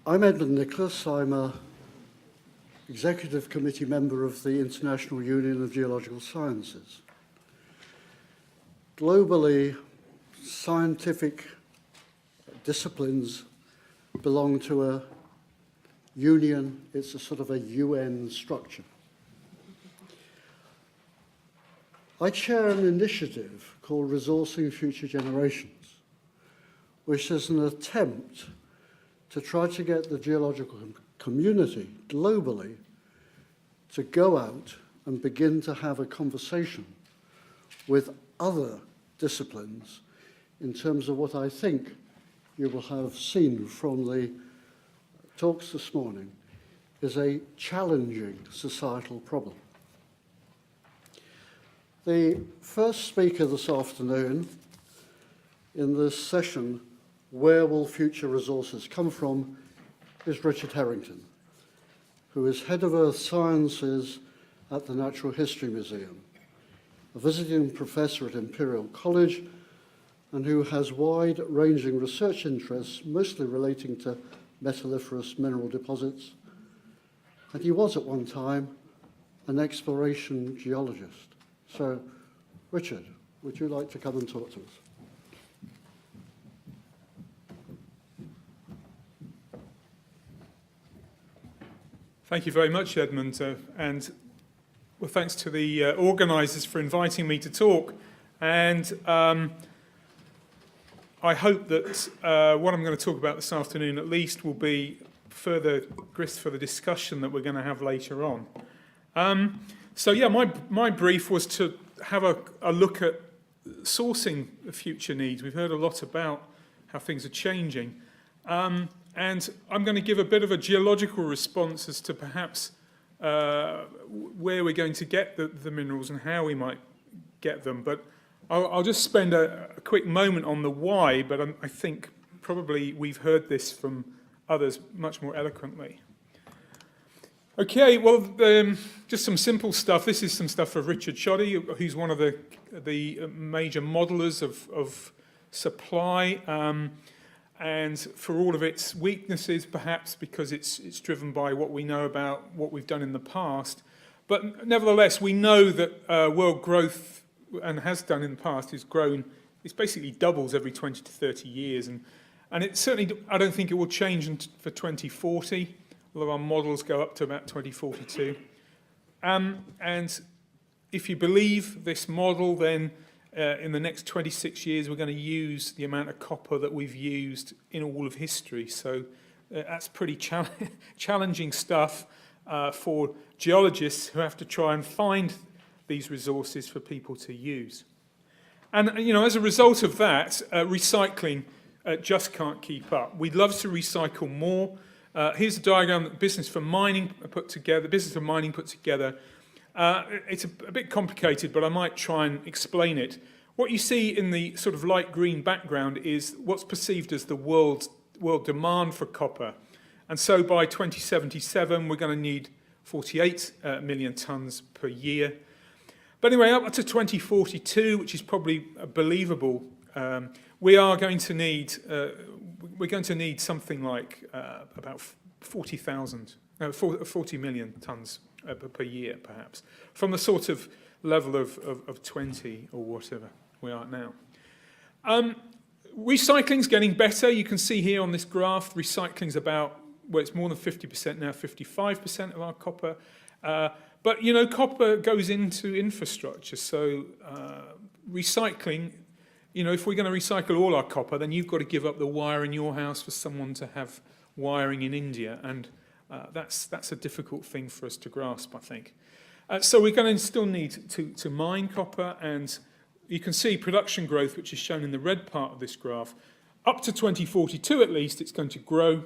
I'm Edmund Nicholas. I'm a Executive Committee member of the International Union of Geological Sciences. Globally, scientific disciplines belong to a union. It's a sort of a UN structure. I chair an initiative called Resourcing Future Generations, which is an attempt to try to get the geological community globally to go out and begin to have a conversation with other disciplines in terms of what I think you will have seen from the talks this morning is a challenging societal problem. The first speaker this afternoon in this session, Where Will Future Resources Come From?, is Richard Herrington, who is Head of Earth Sciences at the Natural History Museum, a visiting professor at Imperial College, and who has wide-ranging research interests, mostly relating to metalliferous mineral deposits. And he was at one time an exploration geologist. So, Richard, would you like to come and talk to us? Thank you very much, Edmund, and well, thanks to the organisers for inviting me to talk. And I hope that what I'm going to talk about this afternoon at least will be further grist for the discussion that we're going to have later on. So yeah, my brief was to have a look at sourcing the future needs. We've heard a lot about how things are changing. And I'm going to give a bit of a geological response as to perhaps where we're going to get the minerals and how we might get them. But I'll just spend a quick moment on the why, but I think probably we've heard this from others much more eloquently. Okay, well, just some simple stuff. This is some stuff for Richard Shoddy, who's one of the major modelers of supply. And for all of its weaknesses, perhaps because it's driven by what we know about what we've done in the past. But nevertheless, we know that world growth, and has done in the past, is grown, it basically doubles every 20 to 30 years. And it certainly, I don't think it will change for 2040, although our models go up to about 2042. And if you believe this model, then in the next 26 years, we're going to use the amount of copper that we've used in all of history. So that's pretty challenging stuff for geologists who have to try and find these resources for people to use. And, you know, as a result of that, recycling just can't keep up. We'd love to recycle more. Here's a diagram that Business for Mining put together. It's a bit complicated, but I might try and explain it. What you see in the sort of light green background is what's perceived as the world demand for copper. And so by 2077, we're going to need 48 million tonnes per year. But anyway, up to 2042, which is probably believable, we're going to need something like about 40 million tonnes per year, perhaps, from the sort of level of 20 or whatever we are now. Recycling's getting better. You can see here on this graph, recycling's about, well, it's more than 50% now, 55% of our copper. But, you know, copper goes into infrastructure. So recycling, you know, if we're going to recycle all our copper, then you've got to give up the wire in your house for someone to have wiring in India. And that's a difficult thing for us to grasp, I think. So we're going to still need to mine copper, and you can see production growth, which is shown in the red part of this graph. Up to 2042 at least, it's going to grow.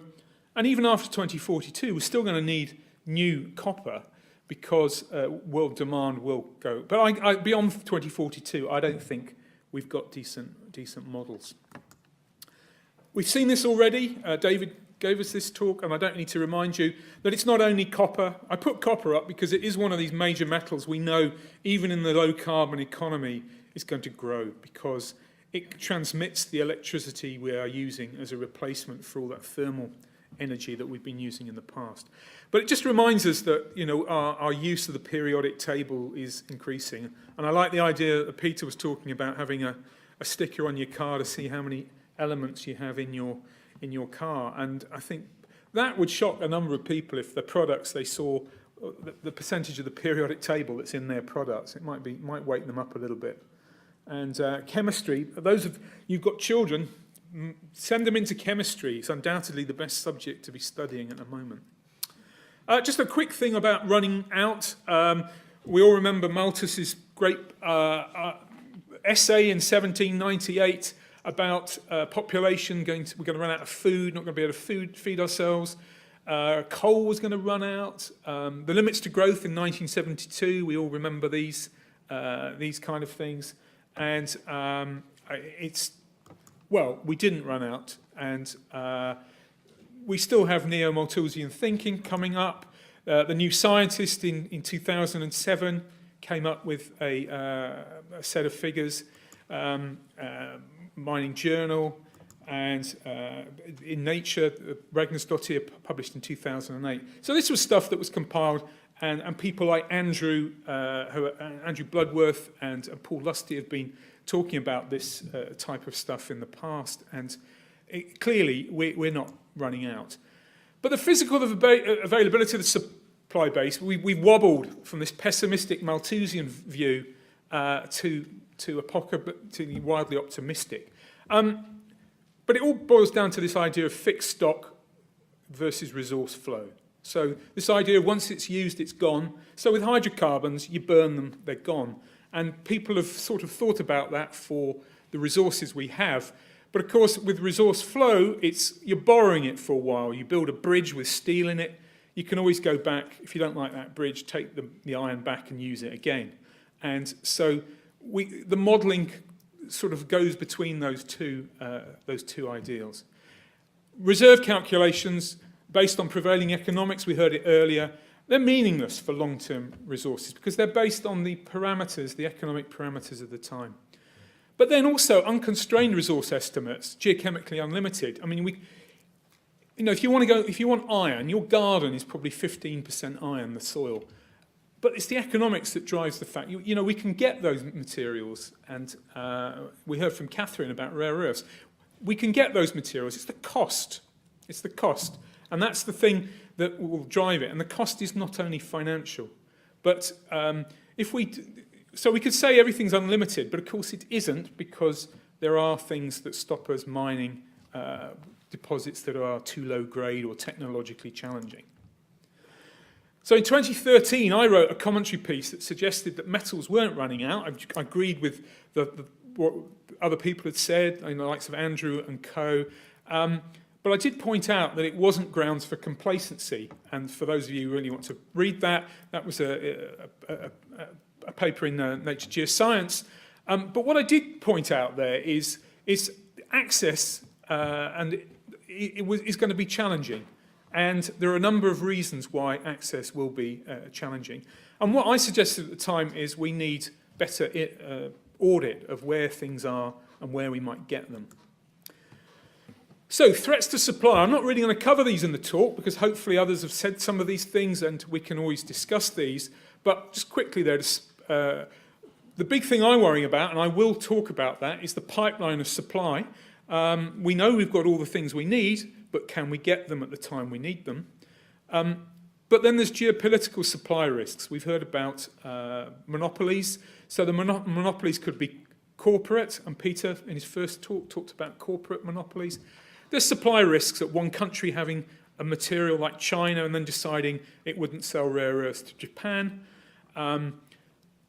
And even after 2042, we're still going to need new copper because world demand will go. But beyond 2042, I don't think we've got decent models. We've seen this already. David gave us this talk, and I don't need to remind you that it's not only copper. I put copper up because it is one of these major metals we know, even in the low-carbon economy, is going to grow because it transmits the electricity we are using as a replacement for all that thermal energy that we've been using in the past. But it just reminds us that, you know, our use of the periodic table is increasing. And I like the idea that Peter was talking about, having a sticker on your car to see how many elements you have in your car. And I think that would shock a number of people if the products they saw, the percentage of the periodic table that's in their products. It might wake them up a little bit. And chemistry, those of you've got children, send them into chemistry. It's undoubtedly the best subject to be studying at the moment. Just a quick thing about running out. We all remember Malthus's great essay in 1798 about population we're going to run out of food, not going to be able to feed ourselves. Coal was going to run out. The limits to growth in 1972, we all remember these kind of things. And we didn't run out, and we still have neo-Malthusian thinking coming up. The New Scientist in 2007 came up with a set of figures, Mining Journal, and in Nature, Regnersdottir published in 2008. So this was stuff that was compiled, and people like Andrew Bloodworth and Paul Lusty have been talking about this type of stuff in the past, and clearly we're not running out. But the physical availability of the supply base, we've wobbled from this pessimistic Malthusian view to wildly optimistic. But it all boils down to this idea of fixed stock versus resource flow. So this idea of once it's used, it's gone. So with hydrocarbons, you burn them, they're gone. And people have sort of thought about that for the resources we have. But of course, with resource flow, you're borrowing it for a while. You build a bridge with steel in it. You can always go back. If you don't like that bridge, take the iron back and use it again. And so the modelling sort of goes between those two ideals. Reserve calculations based on prevailing economics, we heard it earlier, they're meaningless for long-term resources because they're based on the parameters, the economic parameters of the time. But then also unconstrained resource estimates, geochemically unlimited. I mean, if you want iron, your garden is probably 15% iron, the soil. But it's the economics that drives the fact. We can get those materials, and we heard from Kathryn about rare earths. We can get those materials. It's the cost. It's the cost. And that's the thing that will drive it. And the cost is not only financial. But so we could say everything's unlimited, but of course it isn't, because there are things that stop us mining deposits that are too low grade or technologically challenging. So in 2013, I wrote a commentary piece that suggested that metals weren't running out. I agreed with what other people had said, the likes of Andrew and co. But I did point out that it wasn't grounds for complacency. And for those of you who really want to read that was a paper in Nature Geoscience. But what I did point out there is access, and it is going to be challenging. And there are a number of reasons why access will be challenging. And what I suggested at the time is we need better audit of where things are and where we might get them. So, threats to supply. I'm not really going to cover these in the talk because hopefully others have said some of these things and we can always discuss these. But just quickly there, the big thing I worry about, and I will talk about that, is the pipeline of supply. We know we've got all the things we need, but can we get them at the time we need them? But then there's geopolitical supply risks. We've heard about monopolies. So the monopolies could be corporate, and Peter in his first talk talked about corporate monopolies. There's supply risks at one country having a material like China and then deciding it wouldn't sell rare earths to Japan.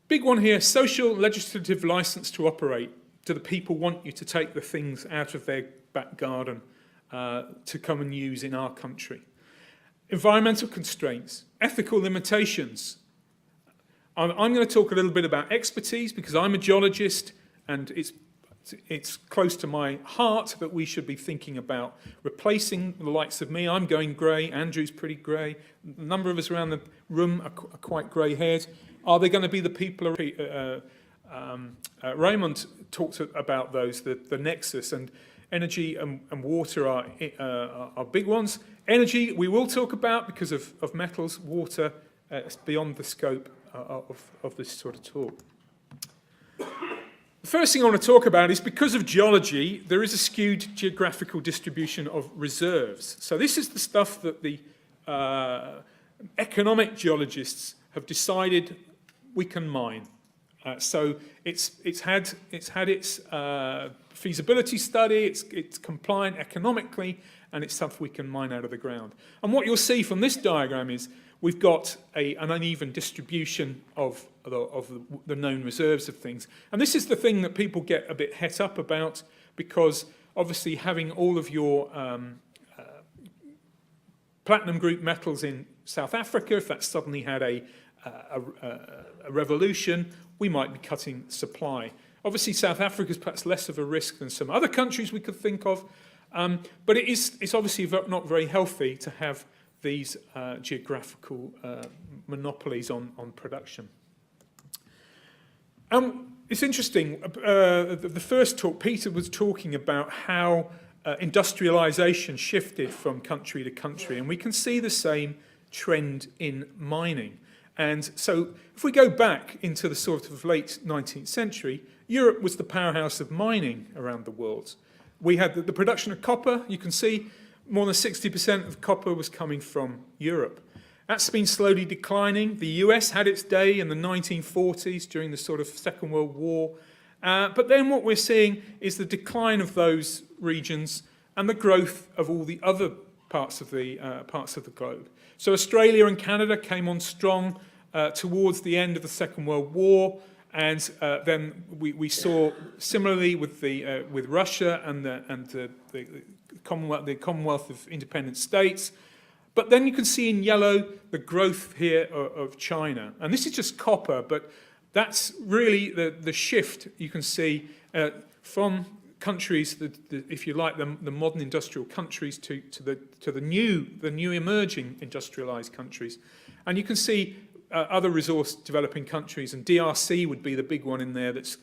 Big one here, social legislative license to operate. Do the people want you to take the things out of their back garden to come and use in our country? Environmental constraints, ethical limitations. I'm going to talk a little bit about expertise because I'm a geologist and it's close to my heart that we should be thinking about replacing the likes of me. I'm going grey, Andrew's pretty grey, a number of us around the room are quite grey-haired. Are they going to be the people? Raymond talked about those, the nexus, and Energy and water are big ones. Energy we will talk about because of metals. Water is beyond the scope of this sort of talk. The first thing I want to talk about is because of geology, there is a skewed geographical distribution of reserves. So this is the stuff that the economic geologists have decided we can mine. So it's had its feasibility study, it's compliant economically, and it's stuff we can mine out of the ground. And what you'll see from this diagram is we've got an uneven distribution of the known reserves of things. And this is the thing that people get a bit het up about, because obviously having all of your platinum group metals in South Africa, if that suddenly had a revolution, we might be cutting supply. Obviously, South Africa is perhaps less of a risk than some other countries we could think of, but it's obviously not very healthy to have these geographical monopolies on production. It's interesting, the first talk, Peter was talking about how industrialization shifted from country to country, and we can see the same trend in mining. And so if we go back into the sort of late 19th century, Europe was the powerhouse of mining around the world. We had the production of copper. You can see more than 60% of copper was coming from Europe. That's been slowly declining. The US had its day in the 1940s during the sort of Second World War. But then what we're seeing is the decline of those regions and the growth of all the other parts of the globe. So Australia and Canada came on strong towards the end of the Second World War, and then we saw similarly with Russia and the Commonwealth of Independent States. But then you can see in yellow the growth here of China, and this is just copper, but that's really the shift you can see from countries, if you like, the modern industrial countries to the new emerging industrialized countries. And you can see other resource developing countries, and DRC would be the big one in there that's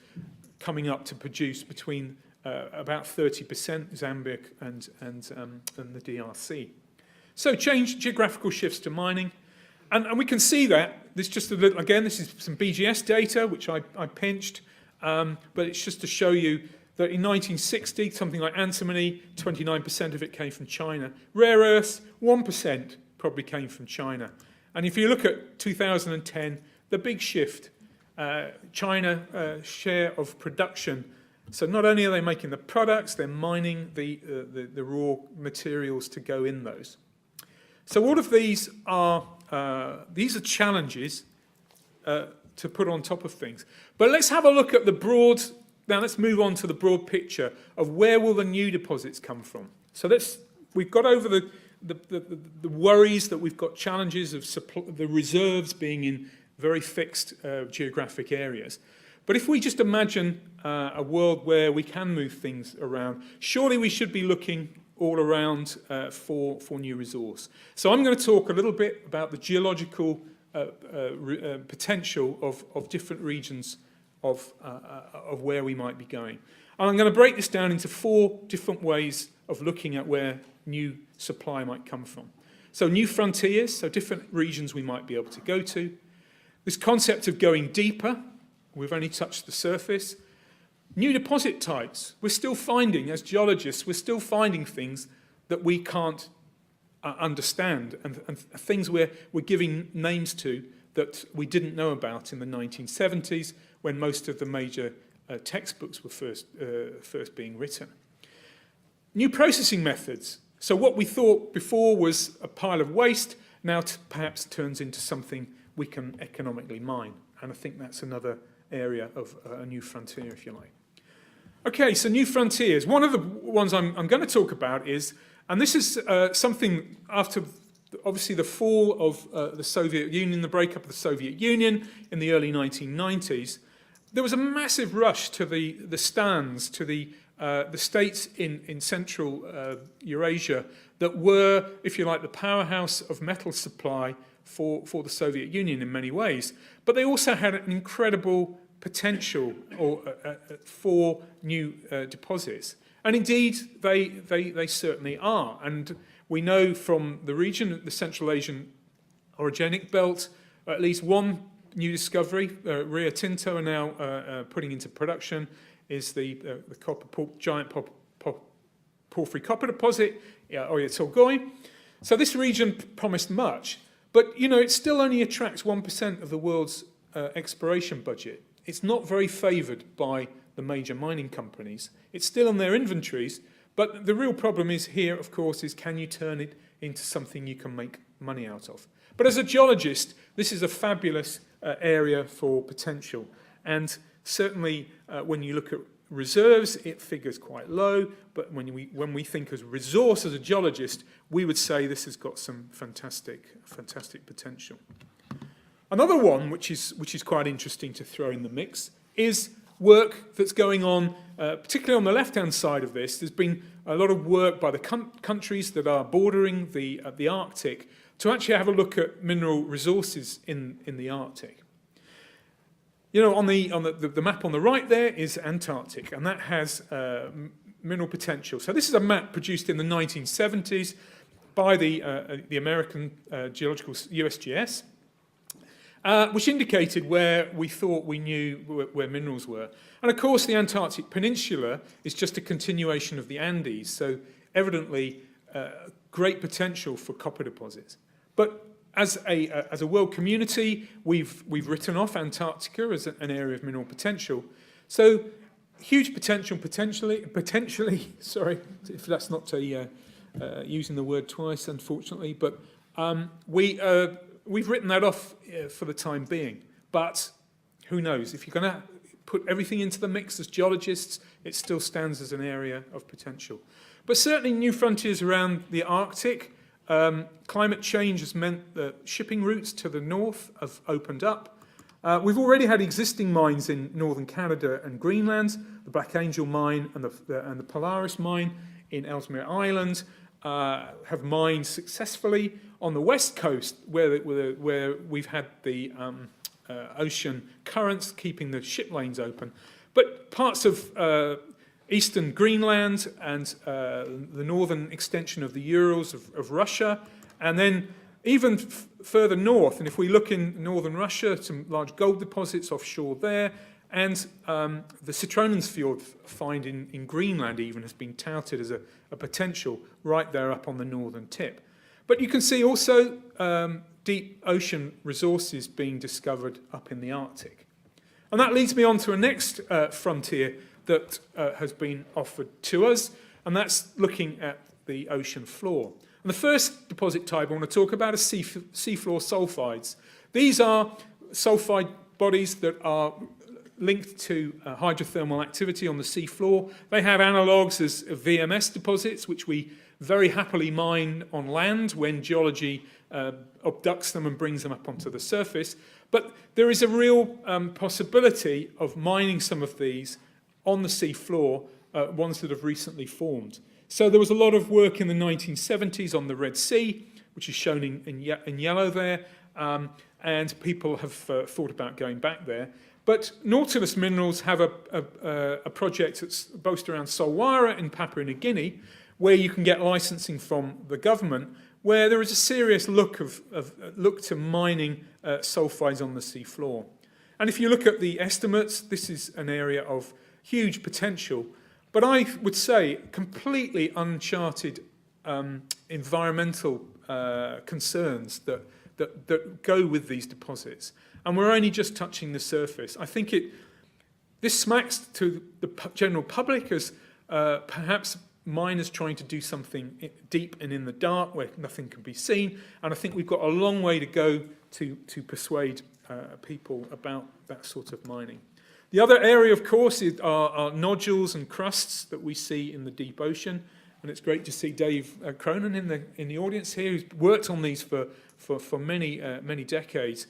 coming up to produce between about 30%, Zambia and the DRC. So geographical shifts to mining. And we can see that. This just a little, again, this is some BGS data, which I pinched, but it's just to show you that in 1960, something like antimony, 29% of it came from China. Rare earths, 1% probably came from China. And if you look at 2010, the big shift, China share of production. So not only are they making the products, they're mining the raw materials to go in those. So all of these are challenges to put on top of things. But let's have a look at the broad. Now let's move on to the broad picture of where will the new deposits come from. So we've got over the worries that we've got challenges of the reserves being in very fixed geographic areas. But if we just imagine a world where we can move things around, surely we should be looking all around for new resource. So I'm going to talk a little bit about the geological potential of different regions of where we might be going. And I'm going to break this down into 4 different ways of looking at where new supply might come from. So new frontiers, so different regions we might be able to go to. This concept of going deeper, we've only touched the surface. New deposit types, we're still finding, as geologists, we're still finding things that we can't understand, and things we're giving names to that we didn't know about in the 1970s when most of the major textbooks were first being written. New processing methods. So what we thought before was a pile of waste now perhaps turns into something we can economically mine. And I think that's another area of a new frontier, if you like. Okay, so new frontiers. One of the ones I'm going to talk about is, and this is something after obviously the fall of the Soviet Union, the breakup of the Soviet Union in the early 1990s, there was a massive rush to the stands, to the states in Central Eurasia that were, if you like, the powerhouse of metal supply for the Soviet Union in many ways. But they also had an incredible potential for new deposits. And indeed, they certainly are. And we know from the region, the Central Asian orogenic belt, at least one new discovery, Rio Tinto are now putting into production, is the giant porphyry copper deposit, Oyu Tolgoi. So this region promised much, but it still only attracts 1% of the world's exploration budget. It's not very favoured by the major mining companies. It's still in their inventories, but the real problem is here, of course, is can you turn it into something you can make money out of? But as a geologist, this is a fabulous area for potential. And certainly when you look at reserves, it figures quite low, but when we think as resource as a geologist, we would say this has got some fantastic potential. Another one, which is quite interesting to throw in the mix, is work that's going on, particularly on the left-hand side of this. There's been a lot of work by the countries that are bordering the Arctic to actually have a look at mineral resources in the Arctic. On the map on the right there is Antarctic, and that has mineral potential. So this is a map produced in the 1970s by the American Geological USGS, which indicated where we thought we knew where minerals were. And of course, the Antarctic Peninsula is just a continuation of the Andes, so evidently great potential for copper deposits. But as a world community, we've written off Antarctica as an area of mineral potential. So huge potential, potentially. Sorry if that's not using the word twice, unfortunately. But we've written that off for the time being. But who knows? If you're going to put everything into the mix as geologists, it still stands as an area of potential. But certainly new frontiers around the Arctic. Climate change has meant that shipping routes to the north have opened up. We've already had existing mines in northern Canada and Greenland, the Black Angel mine and the Polaris mine in Ellesmere Island have mined successfully. On the west coast, where we've had the ocean currents keeping the ship lanes open, but parts of eastern Greenland and the northern extension of the Urals of Russia, and then even further north, and if we look in northern Russia, some large gold deposits offshore there, and the Citronensfjord find in Greenland even has been touted as a potential right there up on the northern tip. But you can see also deep ocean resources being discovered up in the Arctic. And that leads me on to a next frontier that has been offered to us, and that's looking at the ocean floor. And the first deposit type I want to talk about is seafloor sulfides. These are sulfide bodies that are linked to hydrothermal activity on the seafloor. They have analogues as VMS deposits, which we very happily mine on land when geology abducts them and brings them up onto the surface. But there is a real possibility of mining some of these on the seafloor, ones that have recently formed. So there was a lot of work in the 1970s on the Red Sea, which is shown in yellow there, and people have thought about going back there. But Nautilus Minerals have a project that's based around Solwara in Papua New Guinea, where you can get licensing from the government, where there is a serious look to mining sulfides on the seafloor. And if you look at the estimates, this is an area of huge potential, but I would say completely uncharted environmental concerns that go with these deposits. And we're only just touching the surface. I think this smacks to the general public as perhaps miners trying to do something deep and in the dark where nothing can be seen. And I think we've got a long way to go to persuade people about that sort of mining. The other area, of course, are nodules and crusts that we see in the deep ocean. And it's great to see Dave Cronin in the audience here, who's worked on these for many decades.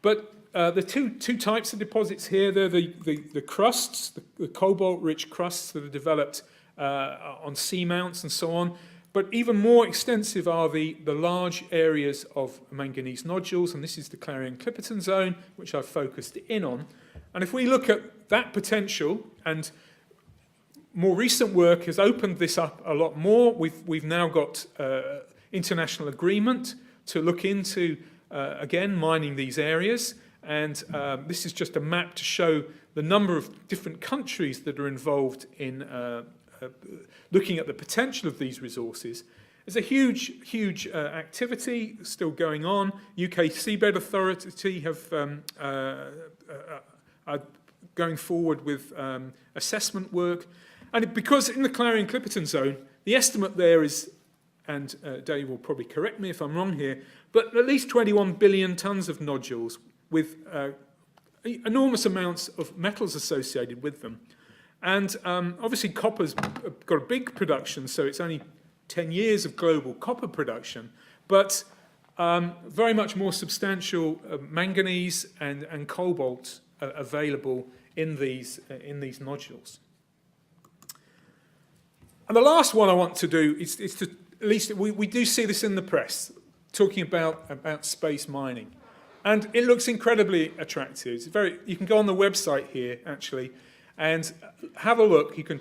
But the two types of deposits here, they're the crusts, the cobalt-rich crusts that are developed on seamounts and so on. But even more extensive are the large areas of manganese nodules, and this is the Clarion-Clipperton zone, which I've focused in on. And if we look at that potential, and more recent work has opened this up a lot more. We've now got international agreement to look into, again, mining these areas. And this is just a map to show the number of different countries that are involved in looking at the potential of these resources. There's a huge activity still going on. UK Seabed Authority are going forward with assessment work. And because in the Clarion-Clipperton zone, the estimate there is, and Dave will probably correct me if I'm wrong here, but at least 21 billion tonnes of nodules with enormous amounts of metals associated with them. And obviously copper's got a big production, so it's only 10 years of global copper production, but very much more substantial manganese and cobalt available in these nodules. And the last one I want to do is to, at least we do see this in the press, talking about space mining. And it looks incredibly attractive. It's you can go on the website here, actually, and have a look. You can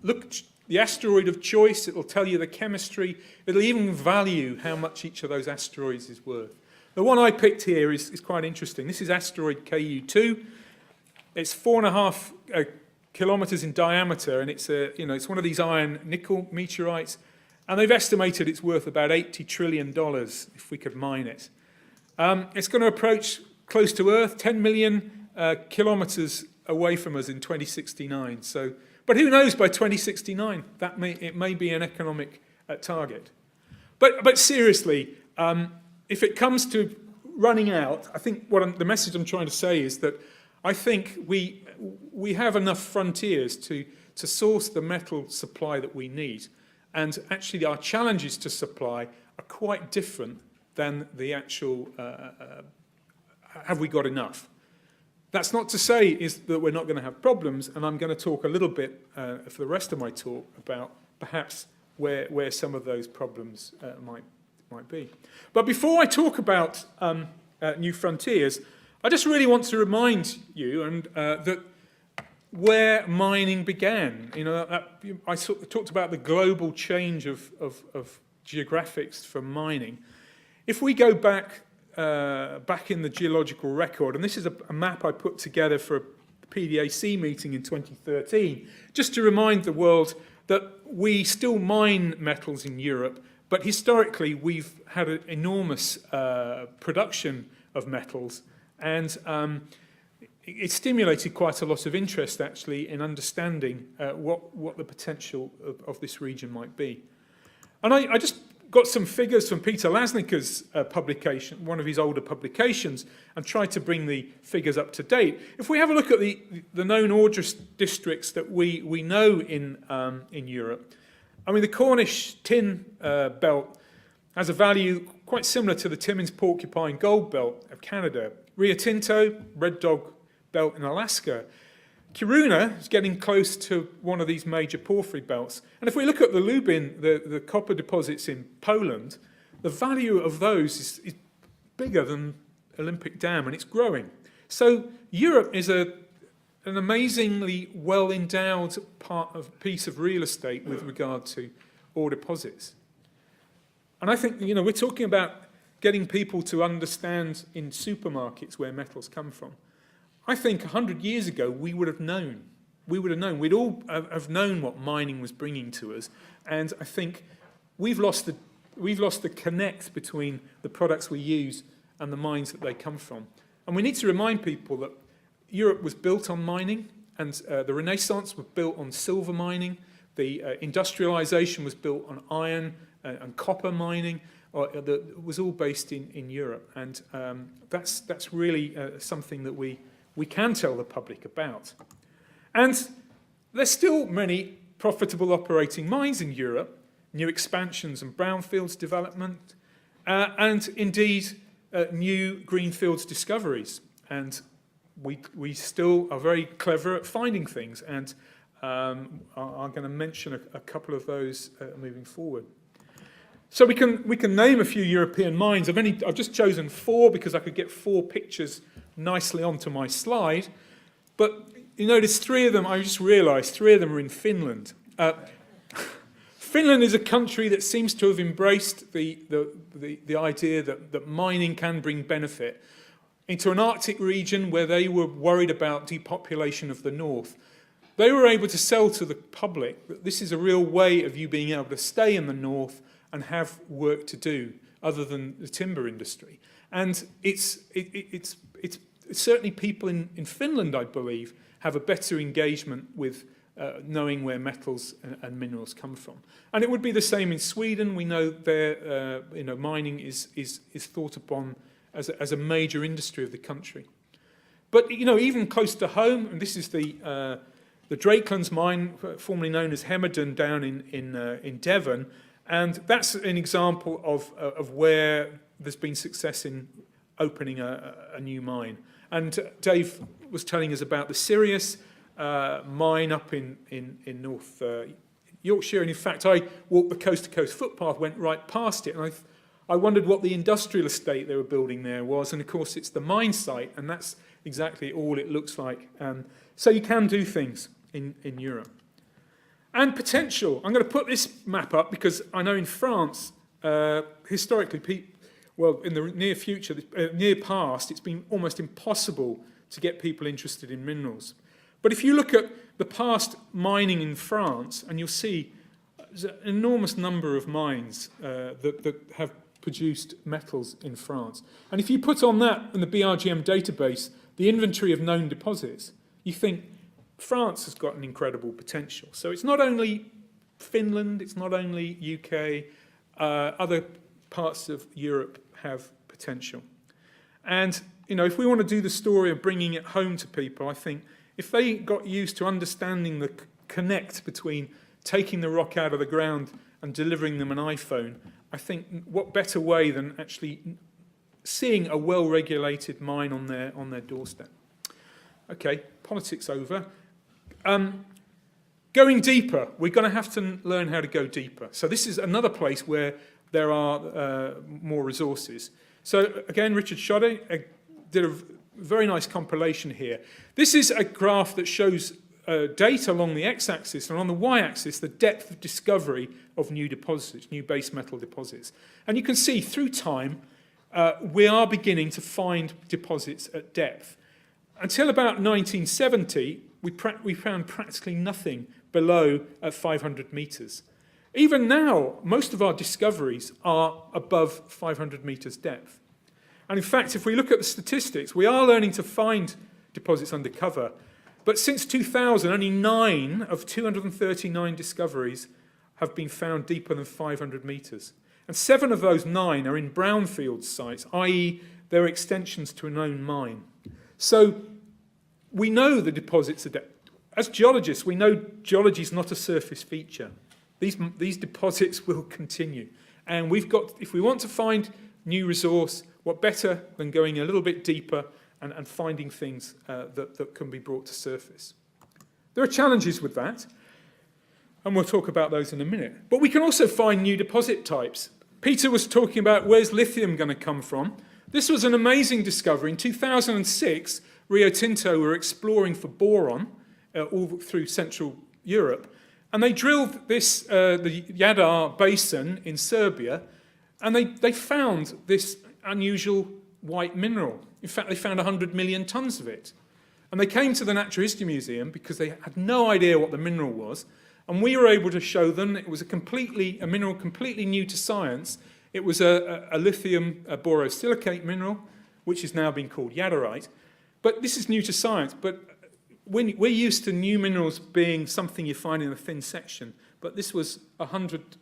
look the asteroid of choice. It'll tell you the chemistry. It'll even value how much each of those asteroids is worth. The one I picked here is quite interesting. This is asteroid KU2. It's 4.5 kilometers in diameter, and it's it's one of these iron nickel meteorites, and they've estimated it's worth about $80 trillion if we could mine it. It's going to approach close to Earth, 10 million kilometers away from us in 2069. So, but who knows? By 2069, it may be an economic target. But seriously, if it comes to running out, I think the message I'm trying to say is that I think we have enough frontiers to source the metal supply that we need, and actually our challenges to supply are quite different than the actual have we got enough. That's not to say is that we're not going to have problems, and I'm going to talk a little bit for the rest of my talk about perhaps where some of those problems might be. But before I talk about new frontiers, I just really want to remind you that where mining began. I talked about the global change of geographics for mining. If we go back in the geological record, and this is a map I put together for a PDAC meeting in 2013, just to remind the world that we still mine metals in Europe, but historically we've had an enormous production of metals, and it stimulated quite a lot of interest actually in understanding what the potential of this region might be. And I just got some figures from Peter Lasnicker's publication, one of his older publications, and tried to bring the figures up to date. If we have a look at the known ore districts that we know in Europe, I mean, the Cornish tin belt has a value quite similar to the Timmins-Porcupine gold belt of Canada. Rio Tinto, Red Dog belt in Alaska. Kiruna is getting close to one of these major porphyry belts. And if we look at the Lubin, the copper deposits in Poland, the value of those is bigger than Olympic Dam, and it's growing. So Europe is an amazingly well-endowed piece of real estate with regard to ore deposits. And I think, we're talking about getting people to understand in supermarkets where metals come from. I think 100 years ago, we would have known. We'd all have known what mining was bringing to us. And I think we've lost the connect between the products we use and the mines that they come from. And we need to remind people that Europe was built on mining, and the Renaissance was built on silver mining. The industrialization was built on iron and copper mining. That was all based in Europe. And that's really something that we can tell the public about. And there's still many profitable operating mines in Europe, new expansions and brownfields development, and indeed new greenfields discoveries. And we still are very clever at finding things, and I'm going to mention a couple of those moving forward. So we can name a few European mines. I've just chosen 4 because I could get 4 pictures nicely onto my slide. But you notice three of them, I just realised, three of them are in Finland. Finland is a country that seems to have embraced the idea that mining can bring benefit into an Arctic region where they were worried about depopulation of the north. They were able to sell to the public that this is a real way of you being able to stay in the north and have work to do other than the timber industry. And it's certainly people in Finland, I believe, have a better engagement with knowing where metals and minerals come from. And it would be the same in Sweden. We know there, mining is thought upon as a major industry of the country. But even close to home, and this is the Drakelands mine, formerly known as Herrington, down in Devon, and that's an example of where there's been success in opening a new mine. And Dave was telling us about the Sirius mine up in North Yorkshire, and in fact I walked the coast-to-coast footpath, went right past it, and I wondered what the industrial estate they were building there was, and of course it's the mine site, and that's exactly all it looks like. So you can do things in Europe. And potential. I'm going to put this map up because I know in France, historically, in the near future, near past, it's been almost impossible to get people interested in minerals. But if you look at the past mining in France, and you'll see there's an enormous number of mines that have produced metals in France. And if you put on that in the BRGM database, the inventory of known deposits, you think France has got an incredible potential. So it's not only Finland, it's not only UK, other parts of Europe have potential. And, if we want to do the story of bringing it home to people, I think if they got used to understanding the connect between taking the rock out of the ground and delivering them an iPhone, I think what better way than actually seeing a well-regulated mine on their doorstep. Okay, politics over. Going deeper, we're going to have to learn how to go deeper. So this is another place where there are more resources. So again, Richard Shodde did a very nice compilation here. This is a graph that shows data along the x-axis, and on the y-axis, the depth of discovery of new deposits, new base metal deposits. And you can see through time, we are beginning to find deposits at depth. Until about 1970, we found practically nothing below 500 meters. Even now, most of our discoveries are above 500 meters depth. And in fact, if we look at the statistics, we are learning to find deposits undercover. But since 2000, only 9 of 239 discoveries have been found deeper than 500 meters. And 7 of those 9 are in brownfield sites, i.e. they're extensions to a known mine. So we know the deposits are depth. As geologists, we know geology is not a surface feature. These deposits will continue. And if we want to find new resource, what better than going a little bit deeper and finding things that can be brought to surface. There are challenges with that, and we'll talk about those in a minute. But we can also find new deposit types. Peter was talking about where's lithium going to come from. This was an amazing discovery. In 2006, Rio Tinto were exploring for boron all through Central Europe, and they drilled this, the Jadar Basin in Serbia, and they found this unusual white mineral. In fact, they found 100 million tons of it. And they came to the Natural History Museum because they had no idea what the mineral was, and we were able to show them it was a mineral completely new to science. It was a lithium borosilicate mineral, which is now being called jadarite. But this is new to science. But we're used to new minerals being something you find in a thin section, but this was 100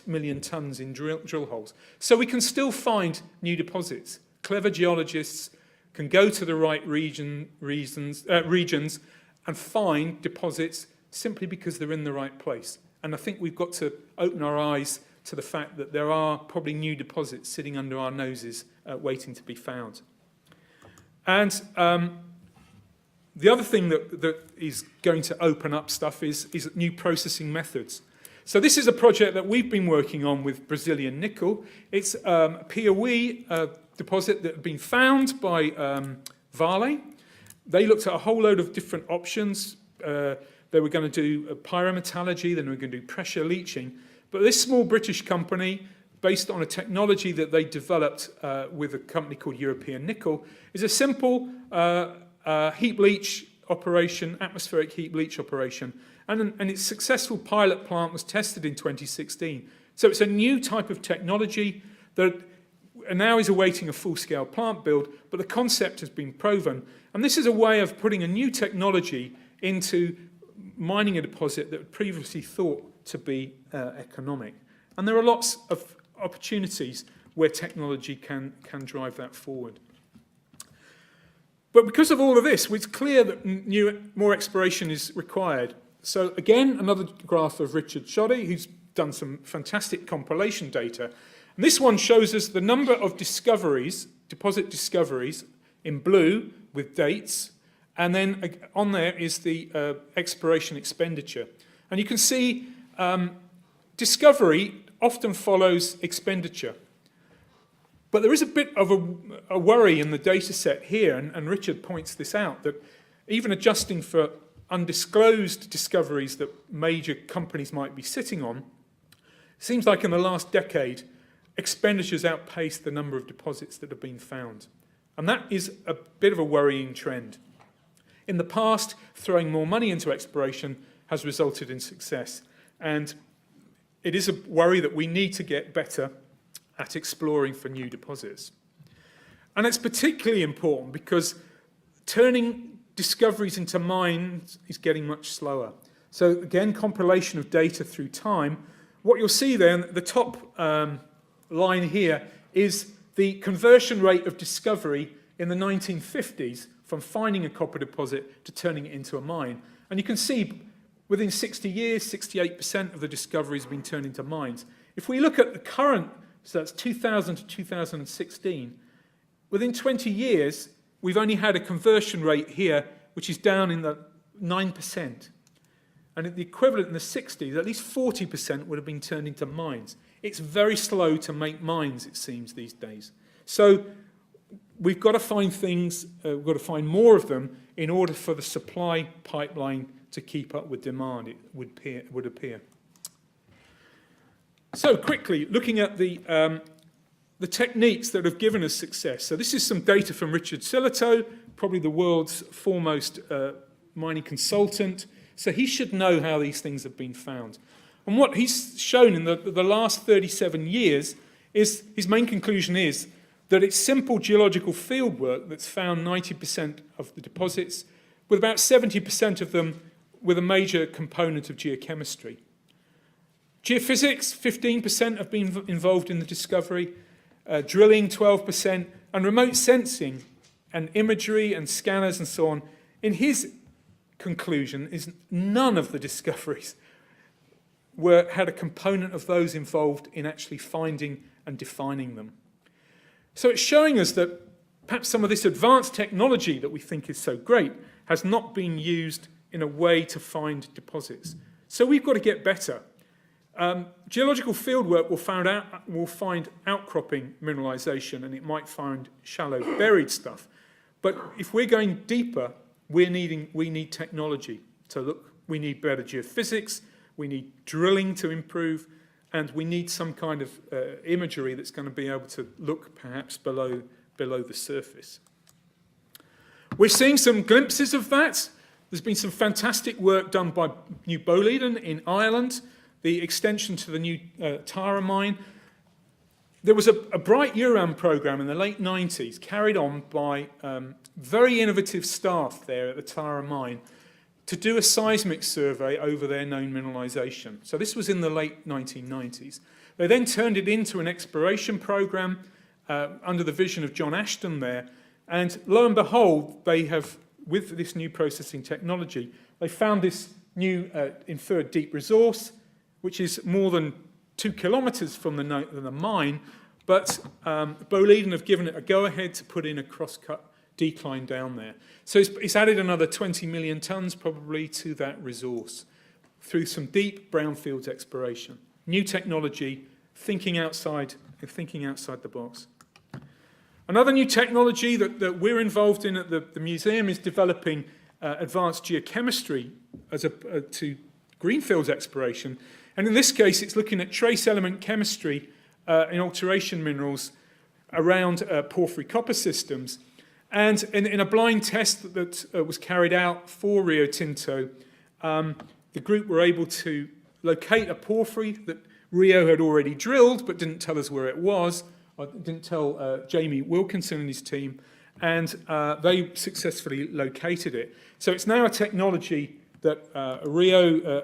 million tons in drill holes. So we can still find new deposits. Clever geologists can go to the right regions and find deposits simply because they're in the right place. And I think we've got to open our eyes to the fact that there are probably new deposits sitting under our noses waiting to be found. And the other thing that is going to open up stuff is new processing methods. So this is a project that we've been working on with Brazilian nickel. It's a POE deposit that had been found by Vale, They looked at a whole load of different options. They were going to do pyrometallurgy, then they were going to do pressure leaching. But this small British company, based on a technology that they developed with a company called European Nickel, is a simple heap leach operation, atmospheric heap leach operation. And its successful pilot plant was tested in 2016. So it's a new type of technology that now is awaiting a full-scale plant build, but the concept has been proven. And this is a way of putting a new technology into mining a deposit that was previously thought to be economic. And there are lots of opportunities where technology can drive that forward. But because of all of this, it's clear that more exploration is required. So again, another graph of Richard Shoddy, who's done some fantastic compilation data. And this one shows us the number of discoveries, deposit discoveries, in blue with dates, and then on there is the exploration expenditure. And you can see discovery often follows expenditure. But there is a bit of a worry in the data set here, and Richard points this out, that even adjusting for undisclosed discoveries that major companies might be sitting on, it seems like in the last decade, expenditures outpaced the number of deposits that have been found. And that is a bit of a worrying trend. In the past, throwing more money into exploration has resulted in success. And it is a worry that we need to get better at exploring for new deposits. And it's particularly important because turning discoveries into mines is getting much slower. So again, compilation of data through time. What you'll see then, the top line here is the conversion rate of discovery in the 1950s from finding a copper deposit to turning it into a mine. And you can see within 60 years, 68% of the discoveries have been turned into mines. If we look at the current, so that's 2000 to 2016, within 20 years, we've only had a conversion rate here, which is down in the 9%. And at the equivalent in the 60s, at least 40% would have been turned into mines. It's very slow to make mines, it seems, these days. So we've got to find things, we've got to find more of them in order for the supply pipeline to keep up with demand, it would appear. So quickly, looking at the techniques that have given us success. So this is some data from Richard Sillitoe, probably the world's foremost mining consultant. So he should know how these things have been found. And what he's shown in the last 37 years is, his main conclusion is that it's simple geological field work that's found 90% of the deposits, with about 70% of them with a major component of geochemistry. Geophysics, 15% have been involved in the discovery, drilling, 12%, and remote sensing and imagery and scanners and so on. In his conclusion is none of the discoveries had a component of those involved in actually finding and defining them. So it's showing us that perhaps some of this advanced technology that we think is so great has not been used in a way to find deposits. So we've got to get better. Geological fieldwork will find outcropping mineralization, and it might find shallow buried stuff. But if we're going deeper, we need technology. So look, we need better geophysics, we need drilling to improve, and we need some kind of imagery that's going to be able to look perhaps below the surface. We're seeing some glimpses of that. There's been some fantastic work done by New Boliden in Ireland, the extension to the new Tara mine. There was a bright Uran program in the late 90s carried on by very innovative staff there at the Tara mine to do a seismic survey over their known mineralization. So this was in the late 1990s. They then turned it into an exploration program under the vision of John Ashton there. And lo and behold, they have, with this new processing technology, they found this new inferred deep resource, which is more than 2 kilometers from the mine, but Boliden have given it a go-ahead to put in a cross-cut decline down there. So it's added another 20 million tons probably to that resource through some deep brownfields exploration. New technology, thinking outside the box. Another new technology that we're involved in at the museum is developing advanced geochemistry to greenfields exploration. And in this case, it's looking at trace element chemistry in alteration minerals around porphyry copper systems. And in a blind test that was carried out for Rio Tinto, the group were able to locate a porphyry that Rio had already drilled but didn't tell us where it was, or didn't tell Jamie Wilkinson and his team, and they successfully located it. So it's now a technology that Rio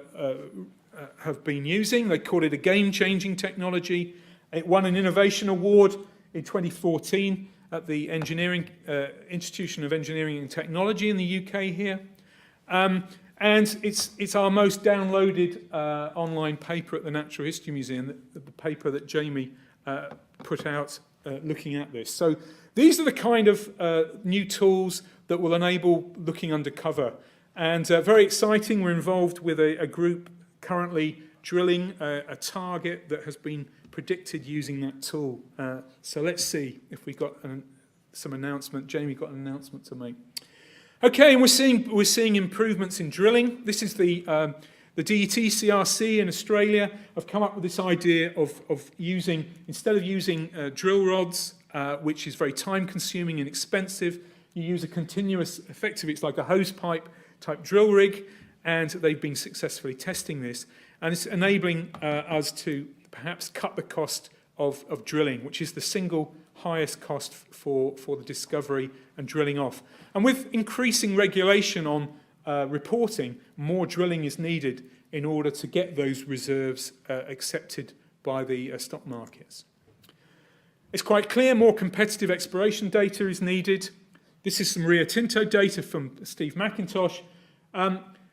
have been using. They call it a game-changing technology. It won an innovation award in 2014 at the Institution of Engineering and Technology in the UK here. And it's our most downloaded online paper at the Natural History Museum, the paper that Jamie put out looking at this. So these are the kind of new tools that will enable looking undercover. And very exciting, we're involved with a group currently drilling a target that has been predicted using that tool. So let's see if we got some announcement. Jamie got an announcement to make. Okay, and we're seeing improvements in drilling. This is the DET CRC in Australia have come up with this idea of using, instead of using drill rods, which is very time consuming and expensive, you use a continuous, effectively it's like a hose pipe type drill rig, and they've been successfully testing this. And it's enabling us to perhaps cut the cost of drilling, which is the single highest cost for the discovery and drilling off. And with increasing regulation on reporting, more drilling is needed in order to get those reserves accepted by the stock markets. It's quite clear more competitive exploration data is needed. This is some Rio Tinto data from Steve McIntosh.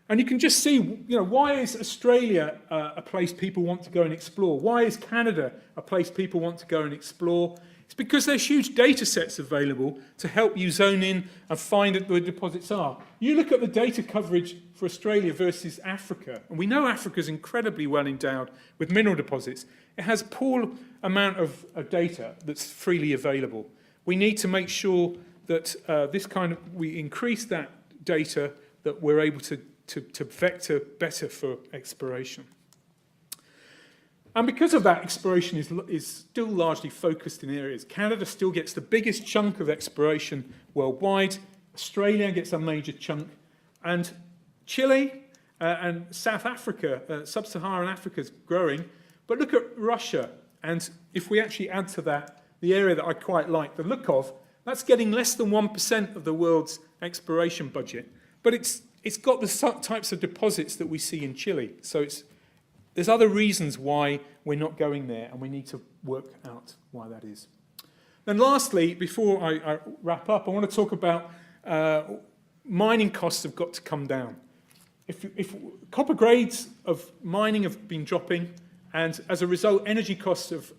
And you can just see, why is Australia a place people want to go and explore? Why is Canada a place people want to go and explore? It's because there's huge data sets available to help you zone in and find where deposits are. You look at the data coverage for Australia versus Africa, and we know Africa's incredibly well endowed with mineral deposits. It has a poor amount of data that's freely available. We need to make sure that we increase that data, that we're able to vector better for exploration. And because of that, exploration is still largely focused in areas. Canada still gets the biggest chunk of exploration worldwide. Australia gets a major chunk. And Chile and South Africa, sub-Saharan Africa is growing. But look at Russia. And if we actually add to that the area that I quite like the look of, that's getting less than 1% of the world's exploration budget. But it's got the types of deposits that we see in Chile. So there's other reasons why we're not going there, and we need to work out why that is. Then lastly, before I wrap up, I want to talk about mining costs have got to come down. If copper grades of mining have been dropping, and as a result, energy costs of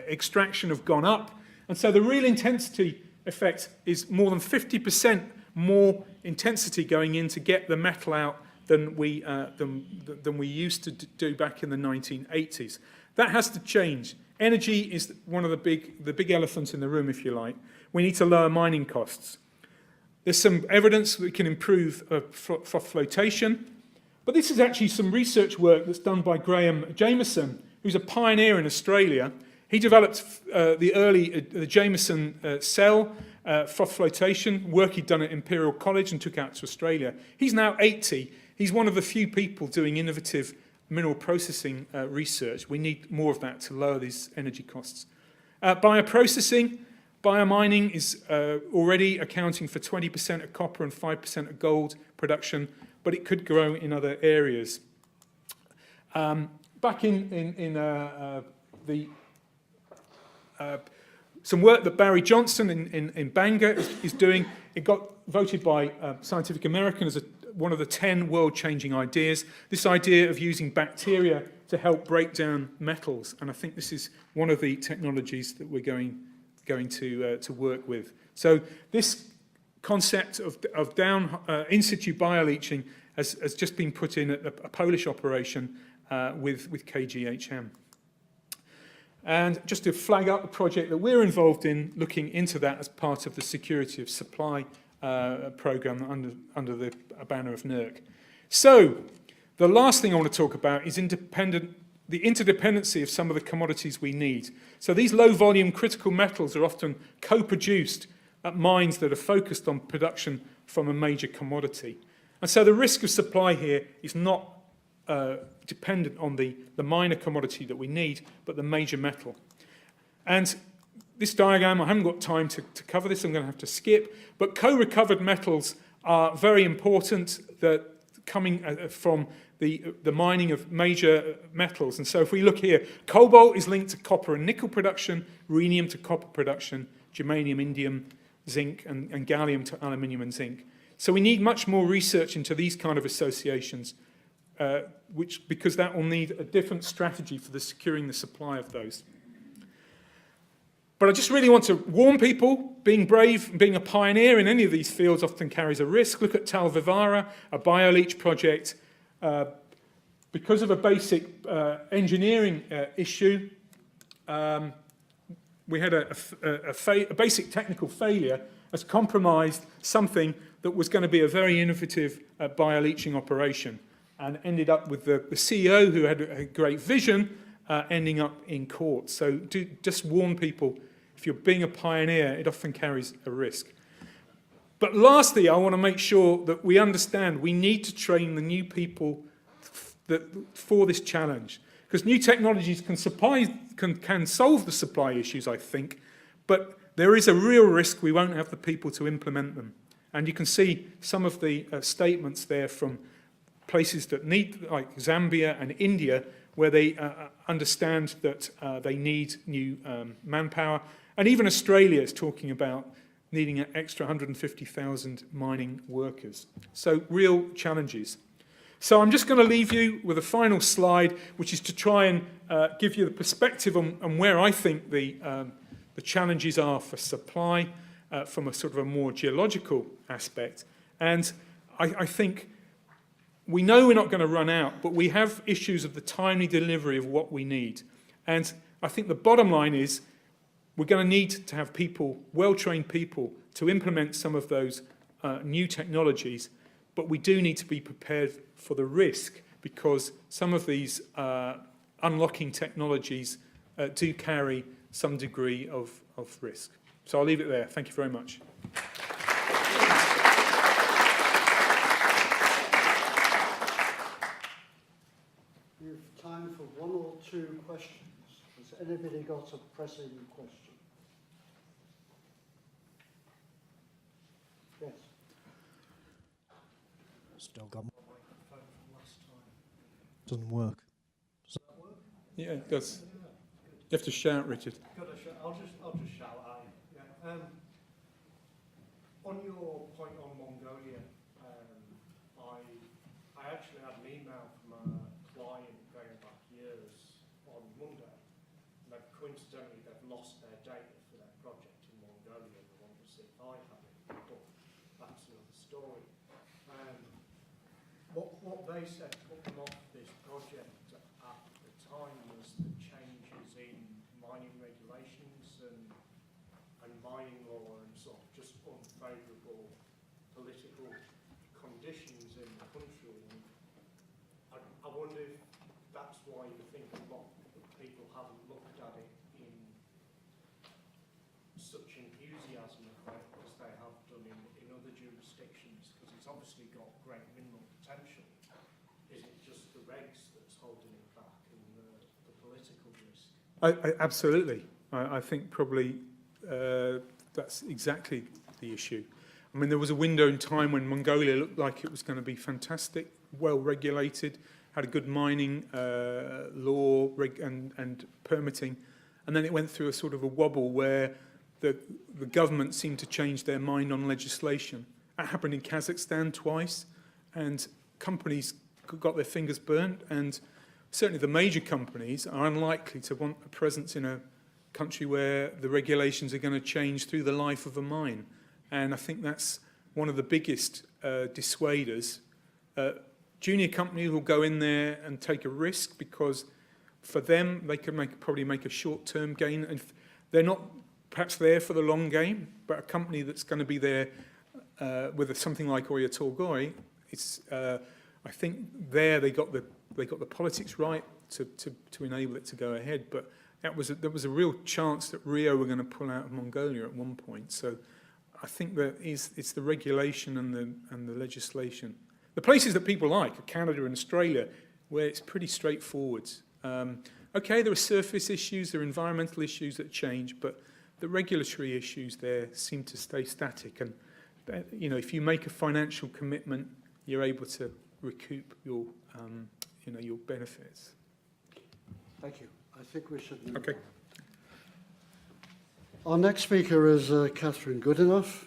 extraction have gone up, and so the real intensity effect is more than 50% more intensity going in to get the metal out than we used to do back in the 1980s. That has to change. Energy is one of the big elephants in the room, if you like. We need to lower mining costs. There's some evidence that we can improve froth flotation, but this is actually some research work that's done by Graham Jameson, who's a pioneer in Australia. He developed the Jameson cell froth flotation, work he'd done at Imperial College and took out to Australia. He's now 80. He's one of the few people doing innovative mineral processing research. We need more of that to lower these energy costs. Bioprocessing, biomining is already accounting for 20% of copper and 5% of gold production, but it could grow in other areas. Back in some work that Barry Johnson in Bangor is doing, it got voted by Scientific American as one of the 10 world-changing ideas, this idea of using bacteria to help break down metals. And I think this is one of the technologies that we're going to work with. So this concept of down in situ bioleaching has just been put in a Polish operation with KGHM. And just to flag up the project that we're involved in, looking into that as part of the security of supply program under the banner of NERC. So, the last thing I want to talk about is the interdependency of some of the commodities we need. So these low-volume critical metals are often co-produced at mines that are focused on production from a major commodity. And so the risk of supply here is not dependent on the minor commodity that we need, but the major metal. And this diagram, I haven't got time to cover this, I'm going to have to skip, but co-recovered metals are very important, that coming from the mining of major metals. And so if we look here, cobalt is linked to copper and nickel production, rhenium to copper production, germanium, indium, zinc, and gallium to aluminium and zinc. So we need much more research into these kind of associations, because that will need a different strategy for securing the supply of those. But I just really want to warn people, being brave, being a pioneer in any of these fields often carries a risk. Look at Tal Vivara, a bioleach project. Because of a basic engineering issue, we had a basic technical failure has compromised something that was going to be a very innovative bioleaching operation, and ended up with the CEO, who had a great vision, ending up in court. So do just warn people, if you're being a pioneer, it often carries a risk. But lastly, I want to make sure that we understand we need to train the new people for this challenge, because new technologies can solve the supply issues, I think, but there is a real risk we won't have the people to implement them. And you can see some of the statements there from places that need, like Zambia and India, where they understand that they need new manpower. And even Australia is talking about needing an extra 150,000 mining workers. So real challenges. So I'm just going to leave you with a final slide, which is to try and give you the perspective on where I think the challenges are for supply from a sort of a more geological aspect. And I think we know we're not going to run out, but we have issues of the timely delivery of what we need. And I think the bottom line is we're going to need to have people, well-trained people, to implement some of those new technologies, but we do need to be prepared for the risk, because some of these unlocking technologies do carry some degree of risk. So I'll leave it there. Thank you very much. We have time for one or two questions. Has anybody got a pressing question? Yes. Still got my microphone from last time. Doesn't work. Does that work? Yeah, it does. You have to shout, Richard. I'll just shout at you. Yeah. On your point on Mongolia, I actually had an email from a client going back years on Monday. And coincidentally, they've lost their data for their project in Mongolia. They want to see if I have it, but that's another story. What they said put them off this project at the time was the changes in mining regulations and mining law and sort of just unfavourable political conditions in the country. And I wonder if that's why you think a lot of people haven't looked at it in such enthusiasm as they have done in other jurisdictions, because it's obviously got great mineral potential. Is it just the regs that's holding it back and the political risk? Absolutely. I think probably that's exactly the issue. I mean, there was a window in time when Mongolia looked like it was going to be fantastic, well regulated, had a good mining law and permitting, and then it went through a sort of a wobble where the government seemed to change their mind on legislation. That happened in Kazakhstan twice, and companies got their fingers burnt, and certainly the major companies are unlikely to want a presence in a country where the regulations are going to change through the life of a mine. And I think that's one of the biggest dissuaders. Junior companies will go in there and take a risk because for them, they could probably make a short-term gain. And they're not perhaps there for the long game, but a company that's going to be there with something like Oyu Tolgoi, it's I think there they got the politics right to enable it to go ahead. But there was a real chance that Rio were going to pull out of Mongolia at one point. So I think that it's the regulation and the legislation. The places that people like are Canada and Australia, where it's pretty straightforward. Okay, there are surface issues, there are environmental issues that change, but the regulatory issues there seem to stay static. And if you make a financial commitment, you're able to recoup your benefits. Thank you. I think we should move Okay. on. Our next speaker is Kathryn Goodenough.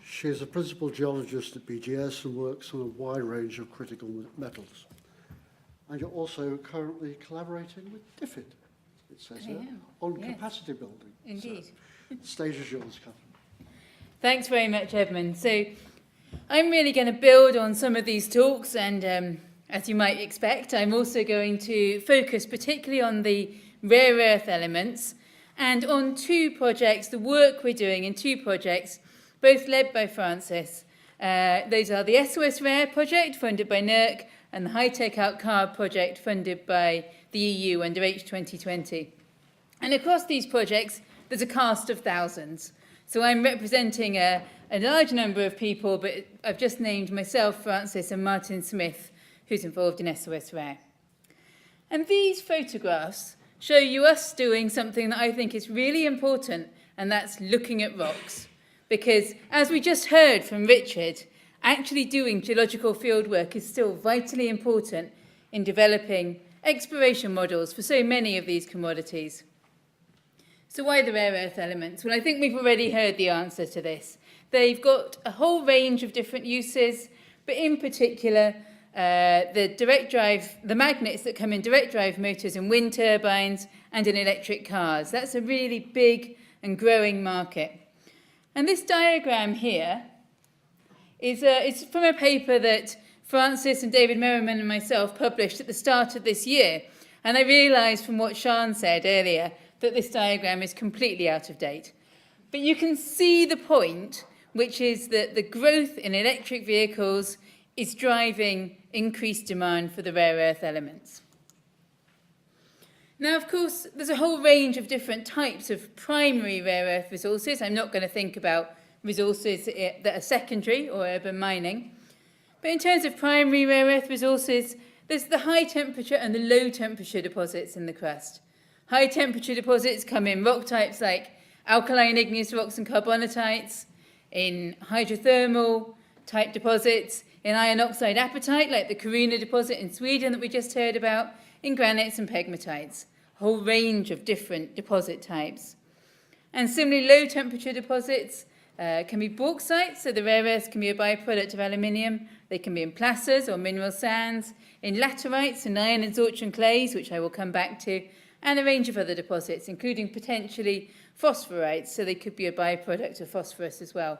She is a principal geologist at BGS and works on a wide range of critical metals. And you're also currently collaborating with DFID, it says I here, am, on yes. capacity building. Indeed. So, the stage is yours, Kathryn. Thanks very much, Edmund. So I'm really going to build on some of these talks, and as you might expect, I'm also going to focus particularly on the rare earth elements and on two projects, the work we're doing in two projects, both led by Francis. Those are the SOS Rare project funded by NERC and the High Tech Out Carb project funded by the EU under H2020. And across these projects, there's a cast of thousands. So I'm representing a large number of people, but I've just named myself, Francis, and Martin Smith, who's involved in SOS Rare. And these photographs show you us doing something that I think is really important, and that's looking at rocks. Because as we just heard from Richard, actually doing geological fieldwork is still vitally important in developing exploration models for so many of these commodities. So why the rare earth elements? Well, I think we've already heard the answer to this. They've got a whole range of different uses, but in particular, the magnets that come in direct drive motors and wind turbines and in electric cars. That's a really big and growing market. And this diagram here is from a paper that Francis and David Merriman and myself published at the start of this year. And I realised from what Sian said earlier that this diagram is completely out of date. But you can see the point, which is that the growth in electric vehicles is driving increased demand for the rare earth elements. Now, of course, there's a whole range of different types of primary rare earth resources. I'm not going to think about resources that are secondary or urban mining. But in terms of primary rare earth resources, there's the high temperature and the low temperature deposits in the crust. High temperature deposits come in rock types like alkaline igneous rocks and carbonatites, in hydrothermal type deposits, in iron oxide apatite like the Kiruna deposit in Sweden that we just heard about, in granites and pegmatites. A whole range of different deposit types. And similarly, low temperature deposits can be bauxite, so the rare earths can be a byproduct of aluminium. They can be in placers or mineral sands, in laterites and iron and Zortran clays, which I will come back to, and a range of other deposits, including potentially phosphorites, so they could be a byproduct of phosphorus as well.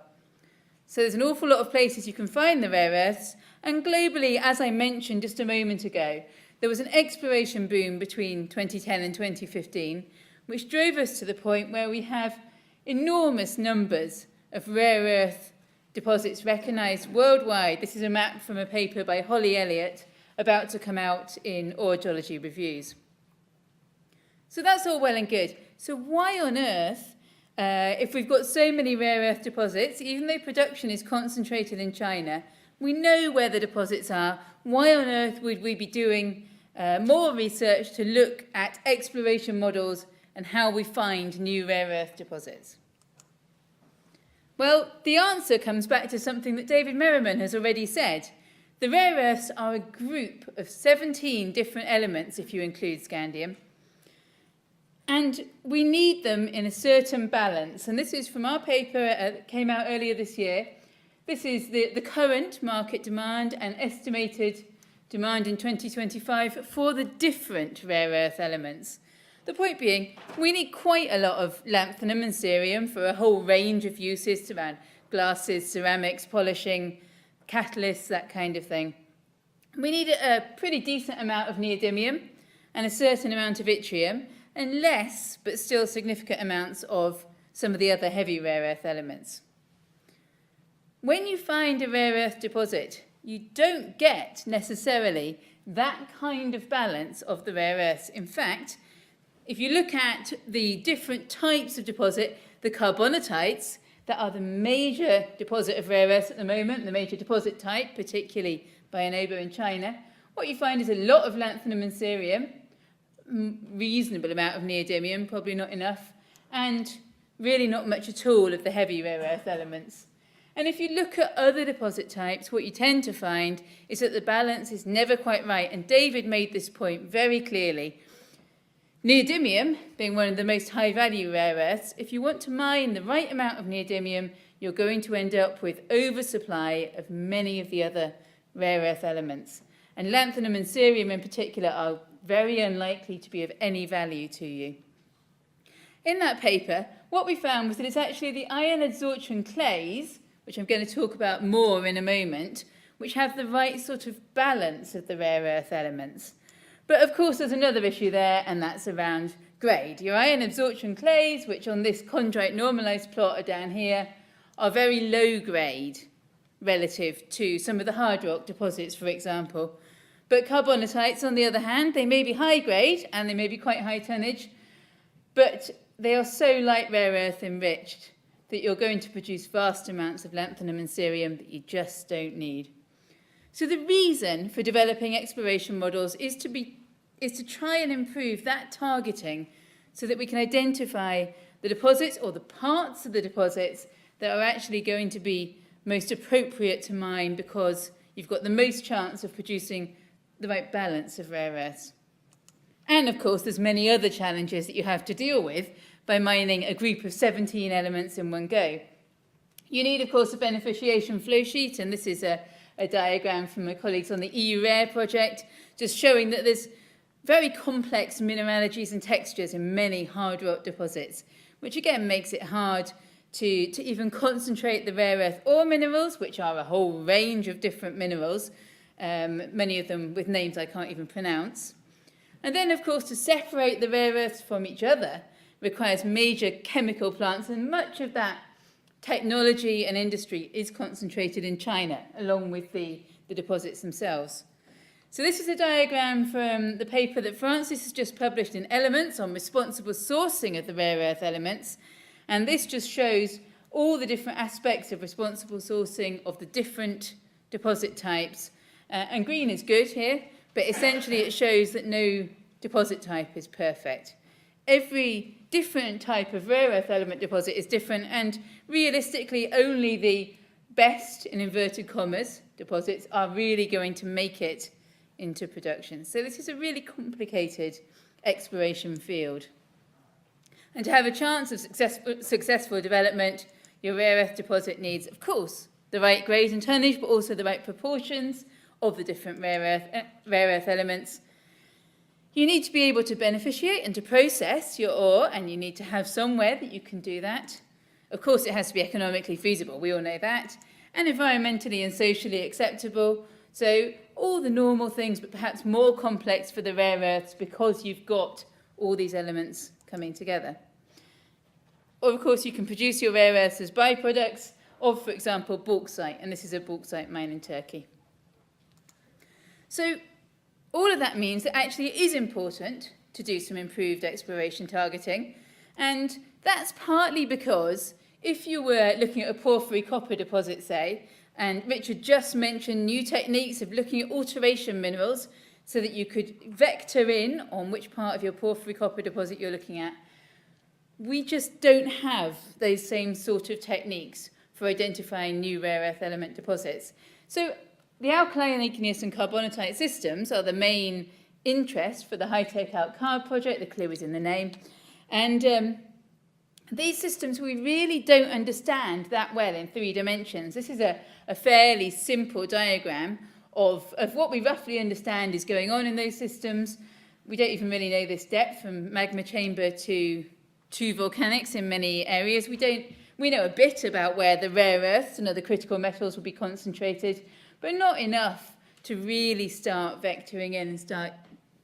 So there's an awful lot of places you can find the rare earths, and globally, as I mentioned just a moment ago, there was an exploration boom between 2010 and 2015, which drove us to the point where we have enormous numbers of rare earth deposits recognised worldwide. This is a map from a paper by Holly Elliott about to come out in Ore Geology Reviews. So that's all well and good. So why on earth, if we've got so many rare earth deposits, even though production is concentrated in China, we know where the deposits are, why on earth would we be doing more research to look at exploration models and how we find new rare earth deposits? Well, the answer comes back to something that David Merriman has already said. The rare earths are a group of 17 different elements, if you include scandium. And we need them in a certain balance. And this is from our paper that came out earlier this year. This is the current market demand and estimated demand in 2025 for the different rare earth elements. The point being, we need quite a lot of lanthanum and cerium for a whole range of uses around glasses, ceramics, polishing, catalysts, that kind of thing. We need a pretty decent amount of neodymium, and a certain amount of yttrium, and less, but still significant amounts of some of the other heavy rare earth elements. When you find a rare earth deposit, you don't get necessarily that kind of balance of the rare earths. In fact, if you look at the different types of deposit, the carbonatites, that are the major deposit of rare earths at the moment, the major deposit type, particularly by a neighbour in China, what you find is a lot of lanthanum and cerium, reasonable amount of neodymium, probably not enough, and really not much at all of the heavy rare earth elements. And if you look at other deposit types, what you tend to find is that the balance is never quite right. And David made this point very clearly. Neodymium, being one of the most high-value rare earths, if you want to mine the right amount of neodymium, you're going to end up with oversupply of many of the other rare earth elements. And lanthanum and cerium in particular are very unlikely to be of any value to you. In that paper, what we found was that it's actually the iron adsorption clays, which I'm going to talk about more in a moment, which have the right sort of balance of the rare earth elements. But of course there's another issue there, and that's around grade. Your iron absorption clays, which on this chondrite normalised plot are down here, are very low grade relative to some of the hard rock deposits, for example. But carbonatites, on the other hand, they may be high grade and they may be quite high tonnage, but they are so light rare earth enriched that you're going to produce vast amounts of lanthanum and cerium that you just don't need. So the reason for developing exploration models is to try and improve that targeting so that we can identify the deposits or the parts of the deposits that are actually going to be most appropriate to mine because you've got the most chance of producing the right balance of rare earths. And of course, there's many other challenges that you have to deal with by mining a group of 17 elements in one go. You need, of course, a beneficiation flow sheet, and this is a diagram from my colleagues on the EU Rare project, just showing that there's very complex mineralogies and textures in many hard rock deposits, which again makes it hard to even concentrate the rare earth ore minerals, which are a whole range of different minerals, many of them with names I can't even pronounce. And then, of course, to separate the rare earths from each other requires major chemical plants, and much of that technology and industry is concentrated in China, along with the deposits themselves. So this is a diagram from the paper that Francis has just published in Elements on responsible sourcing of the rare earth elements, and this just shows all the different aspects of responsible sourcing of the different deposit types. And green is good here, but essentially it shows that no deposit type is perfect. Every different type of rare earth element deposit is different, and realistically only the best, in inverted commas, deposits are really going to make it into production. So this is a really complicated exploration field. And to have a chance of successful development, your rare earth deposit needs, of course, the right grade and tonnage, but also the right proportions of the different rare earth elements. You need to be able to beneficiate and to process your ore, and you need to have somewhere that you can do that. Of course, it has to be economically feasible, we all know that, and environmentally and socially acceptable. So all the normal things, but perhaps more complex for the rare earths because you've got all these elements coming together. Or, of course, you can produce your rare earths as byproducts of, for example, bauxite, and this is a bauxite mine in Turkey. So all of that means that actually it is important to do some improved exploration targeting, and that's partly because if you were looking at a porphyry copper deposit, say, and Richard just mentioned new techniques of looking at alteration minerals so that you could vector in on which part of your porphyry copper deposit you're looking at, we just don't have those same sort of techniques for identifying new rare earth element deposits. So the alkaline, igneous and carbonatite systems are the main interest for the high-tech Alcard project. The clue is in the name. And these systems we really don't understand that well in 3 dimensions. This is a fairly simple diagram of what we roughly understand is going on in those systems. We don't even really know this depth from magma chamber to volcanics in many areas. We know a bit about where the rare earths and other critical metals will be concentrated, but not enough to really start vectoring in and start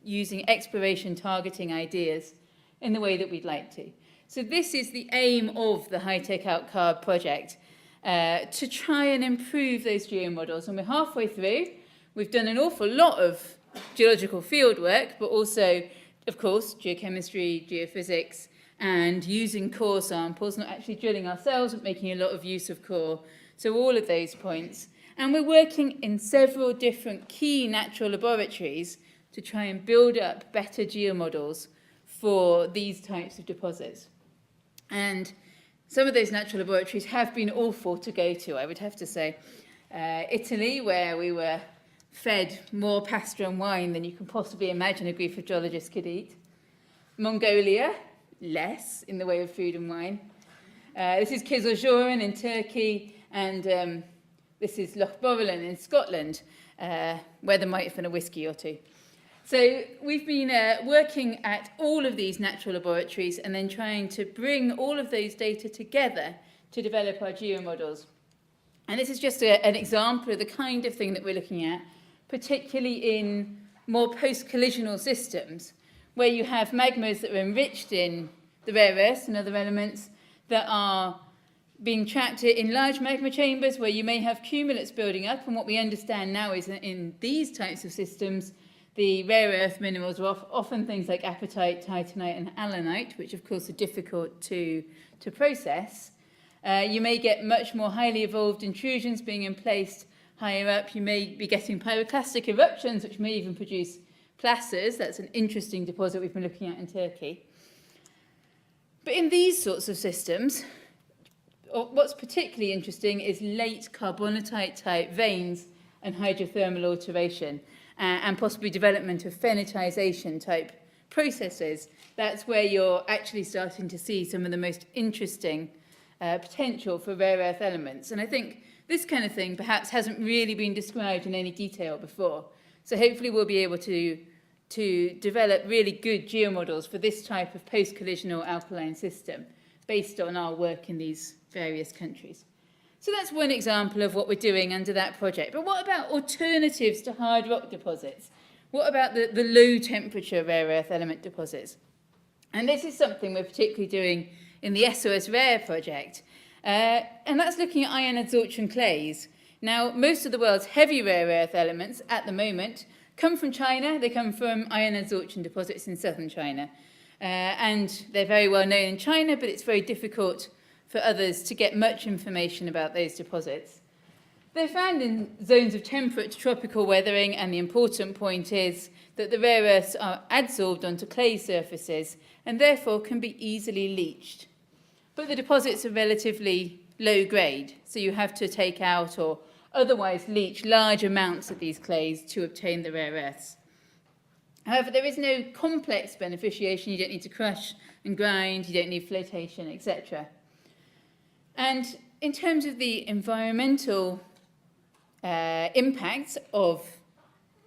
using exploration targeting ideas in the way that we'd like to. So this is the aim of the High-Tech Out-Carb project, to try and improve those geomodels. And we're halfway through. We've done an awful lot of geological field work, but also, of course, geochemistry, geophysics, and using core samples, not actually drilling ourselves, but making a lot of use of core. So all of those points. And we're working in several different key natural laboratories to try and build up better geomodels for these types of deposits. And some of those natural laboratories have been awful to go to, I would have to say. Italy, where we were fed more pasta and wine than you can possibly imagine a group of geologists could eat. Mongolia, less in the way of food and wine. This is Kızılcahamam in Turkey, and this is Lochborelin in Scotland, where there might have been a whiskey or two. So we've been working at all of these natural laboratories and then trying to bring all of those data together to develop our geomodels. And this is just an example of the kind of thing that we're looking at, particularly in more post-collisional systems, where you have magmas that are enriched in the rare earths and other elements that are being trapped in large magma chambers where you may have cumulates building up. And what we understand now is that in these types of systems, the rare earth minerals are often things like apatite, titanite and allanite, which of course are difficult to process. You may get much more highly evolved intrusions being emplaced higher up. You may be getting pyroclastic eruptions, which may even produce placers. That's an interesting deposit we've been looking at in Turkey. But in these sorts of systems, what's particularly interesting is late carbonatite-type veins and hydrothermal alteration, and possibly development of phenotization-type processes. That's where you're actually starting to see some of the most interesting potential for rare earth elements. And I think this kind of thing perhaps hasn't really been described in any detail before. So hopefully we'll be able to develop really good geomodels for this type of post-collisional alkaline system based on our work in these various countries. So that's one example of what we're doing under that project. But what about alternatives to hard rock deposits? What about the low temperature rare earth element deposits? And this is something we're particularly doing in the SOS Rare project. And that's looking at ion adsorption clays. Now, most of the world's heavy rare earth elements at the moment come from China. They come from ion adsorption deposits in southern China. And they're very well known in China, but it's very difficult for others to get much information about those deposits. They're found in zones of temperate to tropical weathering, and the important point is that the rare earths are adsorbed onto clay surfaces and therefore can be easily leached. But the deposits are relatively low grade, so you have to take out or otherwise leach large amounts of these clays to obtain the rare earths. However, there is no complex beneficiation. You don't need to crush and grind, you don't need flotation, etc. And in terms of the environmental impacts of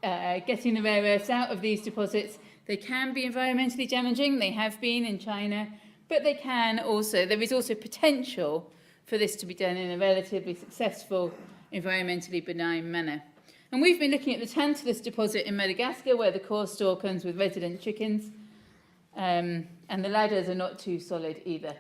getting the rare earths out of these deposits, they can be environmentally damaging. They have been in China, but there is also potential for this to be done in a relatively successful, environmentally benign manner. And we've been looking at the Tantalus deposit in Madagascar, where the core store comes with resident chickens, and the ladders are not too solid either.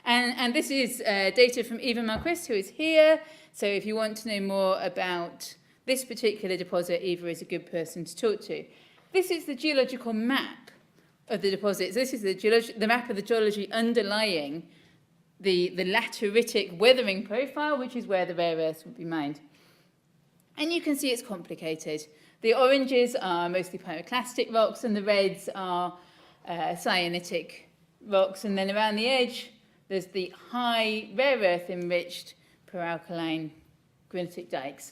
And this is data from Eva Marquis, who is here. So if you want to know more about this particular deposit, Eva is a good person to talk to. This is the geological map of the deposits. This is the map of the geology underlying the lateritic weathering profile, which is where the rare earths would be mined. And you can see it's complicated. The oranges are mostly pyroclastic rocks, and the reds are cyanitic rocks. And then around the edge, there's the high rare earth enriched peralkaline granitic dikes.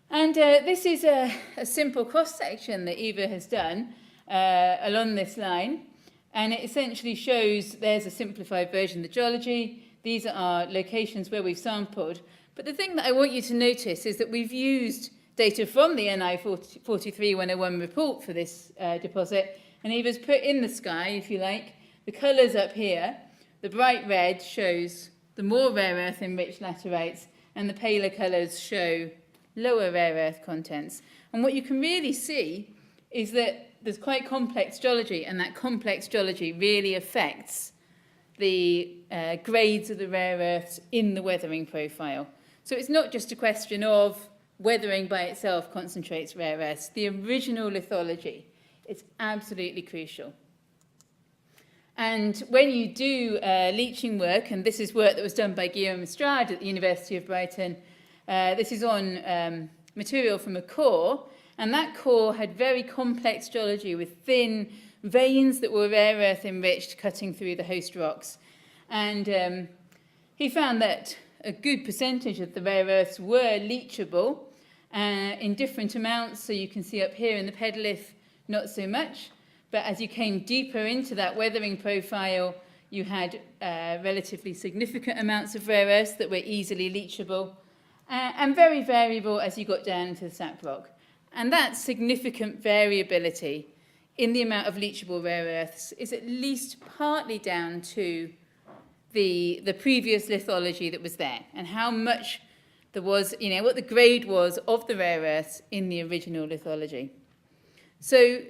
And this is a simple cross-section that Eva has done along this line. And it essentially shows, there's a simplified version of the geology. These are locations where we've sampled. But the thing that I want you to notice is that we've used data from the NI 43-101 report for this deposit. And Eva's put in the sky, if you like, the colours up here. The bright red shows the more rare earth enriched laterites, and the paler colours show lower rare earth contents. And what you can really see is that there's quite complex geology, and that complex geology really affects the grades of the rare earths in the weathering profile. So it's not just a question of weathering by itself concentrates rare earths. The original lithology is absolutely crucial. And when you do leaching work, and this is work that was done by Guillaume Estrade at the University of Brighton, this is on material from a core, and that core had very complex geology with thin veins that were rare earth enriched cutting through the host rocks. And he found that a good percentage of the rare earths were leachable in different amounts. So you can see up here in the pedolith, not so much. But as you came deeper into that weathering profile, you had relatively significant amounts of rare earths that were easily leachable and very variable as you got down into the sap rock. And that significant variability in the amount of leachable rare earths is at least partly down to the previous lithology that was there and how much there was, what the grade was of the rare earths in the original lithology. So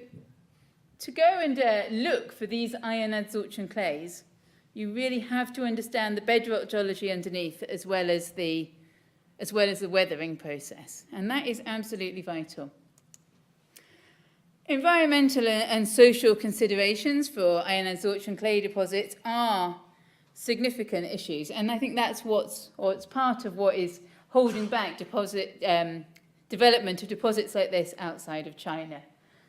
to go and look for these iron adsorption clays, you really have to understand the bedrock geology underneath as well as the weathering process. And that is absolutely vital. Environmental and social considerations for iron adsorption clay deposits are significant issues. And I think it's part of what is holding back development of deposits like this outside of China.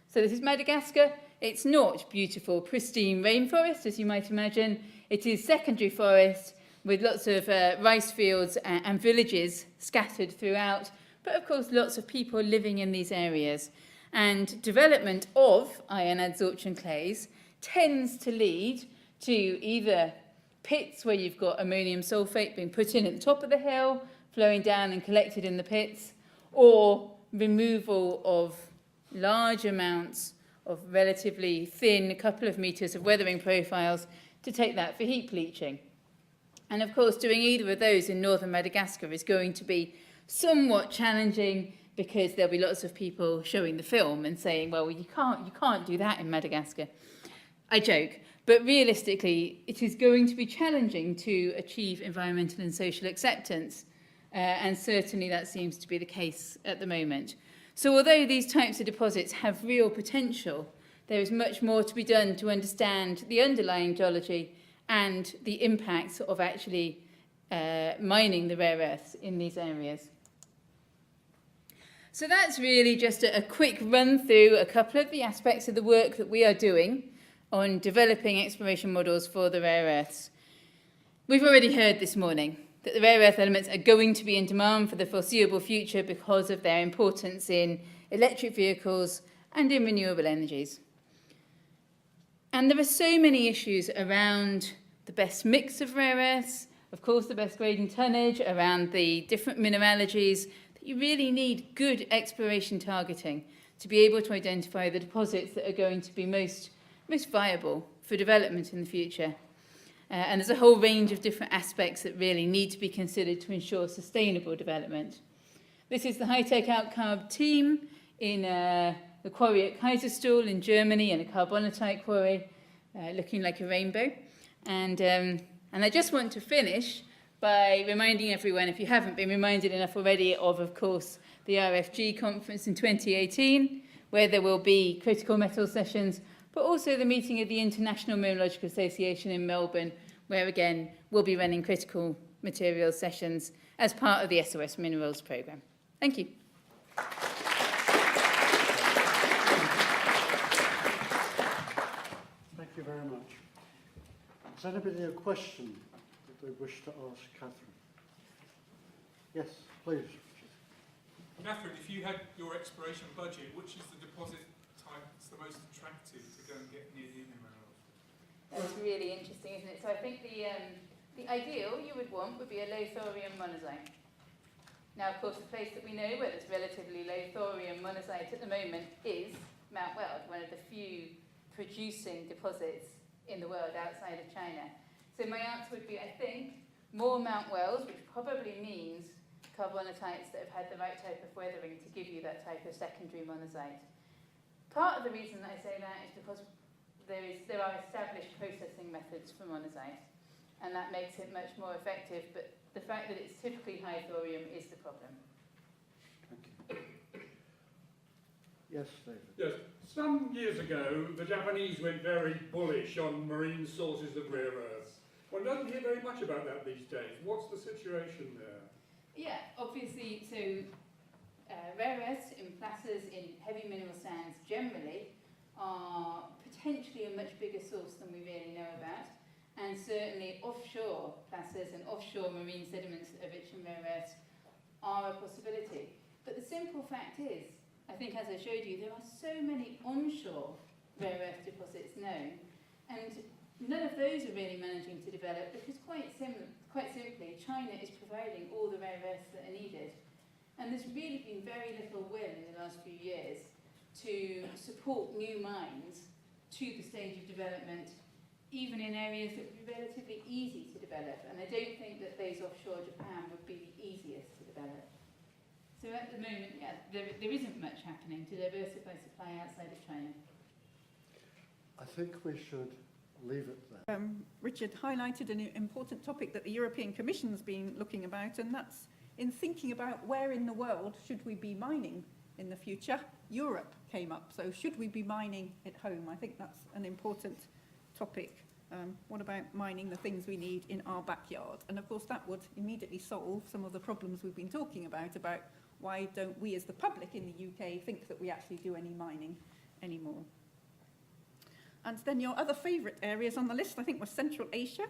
So this is Madagascar. It's not beautiful, pristine rainforest, as you might imagine. It is secondary forest with lots of rice fields and villages scattered throughout, but of course lots of people living in these areas. And development of iron adsorption clays tends to lead to either pits where you've got ammonium sulfate being put in at the top of the hill, flowing down and collected in the pits, or removal of large amounts of relatively thin, a couple of metres of weathering profiles to take that for heap leaching. And of course, doing either of those in northern Madagascar is going to be somewhat challenging because there'll be lots of people showing the film and saying, well, you can't do that in Madagascar. I joke, but realistically, it is going to be challenging to achieve environmental and social acceptance, and certainly that seems to be the case at the moment. So although these types of deposits have real potential, there is much more to be done to understand the underlying geology and the impacts of actually mining the rare earths in these areas. So that's really just a quick run through a couple of the aspects of the work that we are doing on developing exploration models for the rare earths. We've already heard this morning that the rare earth elements are going to be in demand for the foreseeable future because of their importance in electric vehicles and in renewable energies. And there are so many issues around the best mix of rare earths, of course the best grade and tonnage, around the different mineralogies, that you really need good exploration targeting to be able to identify the deposits that are going to be most viable for development in the future. And there's a whole range of different aspects that really need to be considered to ensure sustainable development. This is the high-tech outcarb team in the quarry at Kaiserstuhl in Germany, and a carbonatite quarry looking like a rainbow. And I just want to finish by reminding everyone, if you haven't been reminded enough already, of course, the RFG conference in 2018, where there will be critical metal sessions, but also the meeting of the International Mineralogical Association in Melbourne, where again we'll be running critical materials sessions as part of the SOS Minerals programme. Thank you. Thank you very much. Has anybody a question that they wish to ask Kathryn? Yes, please. Kathryn, if you had your exploration budget, which is the deposit type that's the most attractive to go and get near the minerals? That's really interesting, isn't it? So I think the ideal you would want would be a low thorium monazite. Now, of course, the place that we know where there's relatively low thorium monazite at the moment is Mount Weld, one of the few producing deposits in the world outside of China. So my answer would be, I think, more Mount Weld, which probably means carbonatites that have had the right type of weathering to give you that type of secondary monazite. Part of the reason that I say that is because there are established processing methods for monazite, and that makes it much more effective, but the fact that it's typically high thorium is the problem. Thank you. Yes, David. Yes, some years ago, the Japanese went very bullish on marine sources of rare earths. One doesn't hear very much about that these days. What's the situation there? Yeah, obviously, so rare earths in placers in heavy mineral sands generally are potentially a much bigger source than we really know about, and certainly offshore placers and offshore marine sediments that are rich in rare earths are a possibility. But the simple fact is, I think as I showed you, there are so many onshore rare earth deposits known, and none of those are really managing to develop because quite simply, China is providing all the rare earths that are needed. And there's really been very little will in the last few years to support new mines to the stage of development, even in areas that would be relatively easy to develop. And I don't think that those offshore Japan would be the easiest to develop. So at the moment, yeah, there isn't much happening to diversify supply outside of China. I think we should leave it there. Richard highlighted an important topic that the European Commission's been looking about, and that's in thinking about where in the world should we be mining in the future. Europe came up, so should we be mining at home? I think that's an important topic. What about mining the things we need in our backyard? And of course that would immediately solve some of the problems we've been talking about why don't we as the public in the UK think that we actually do any mining anymore. And then your other favourite areas on the list, I think, was Central Asia,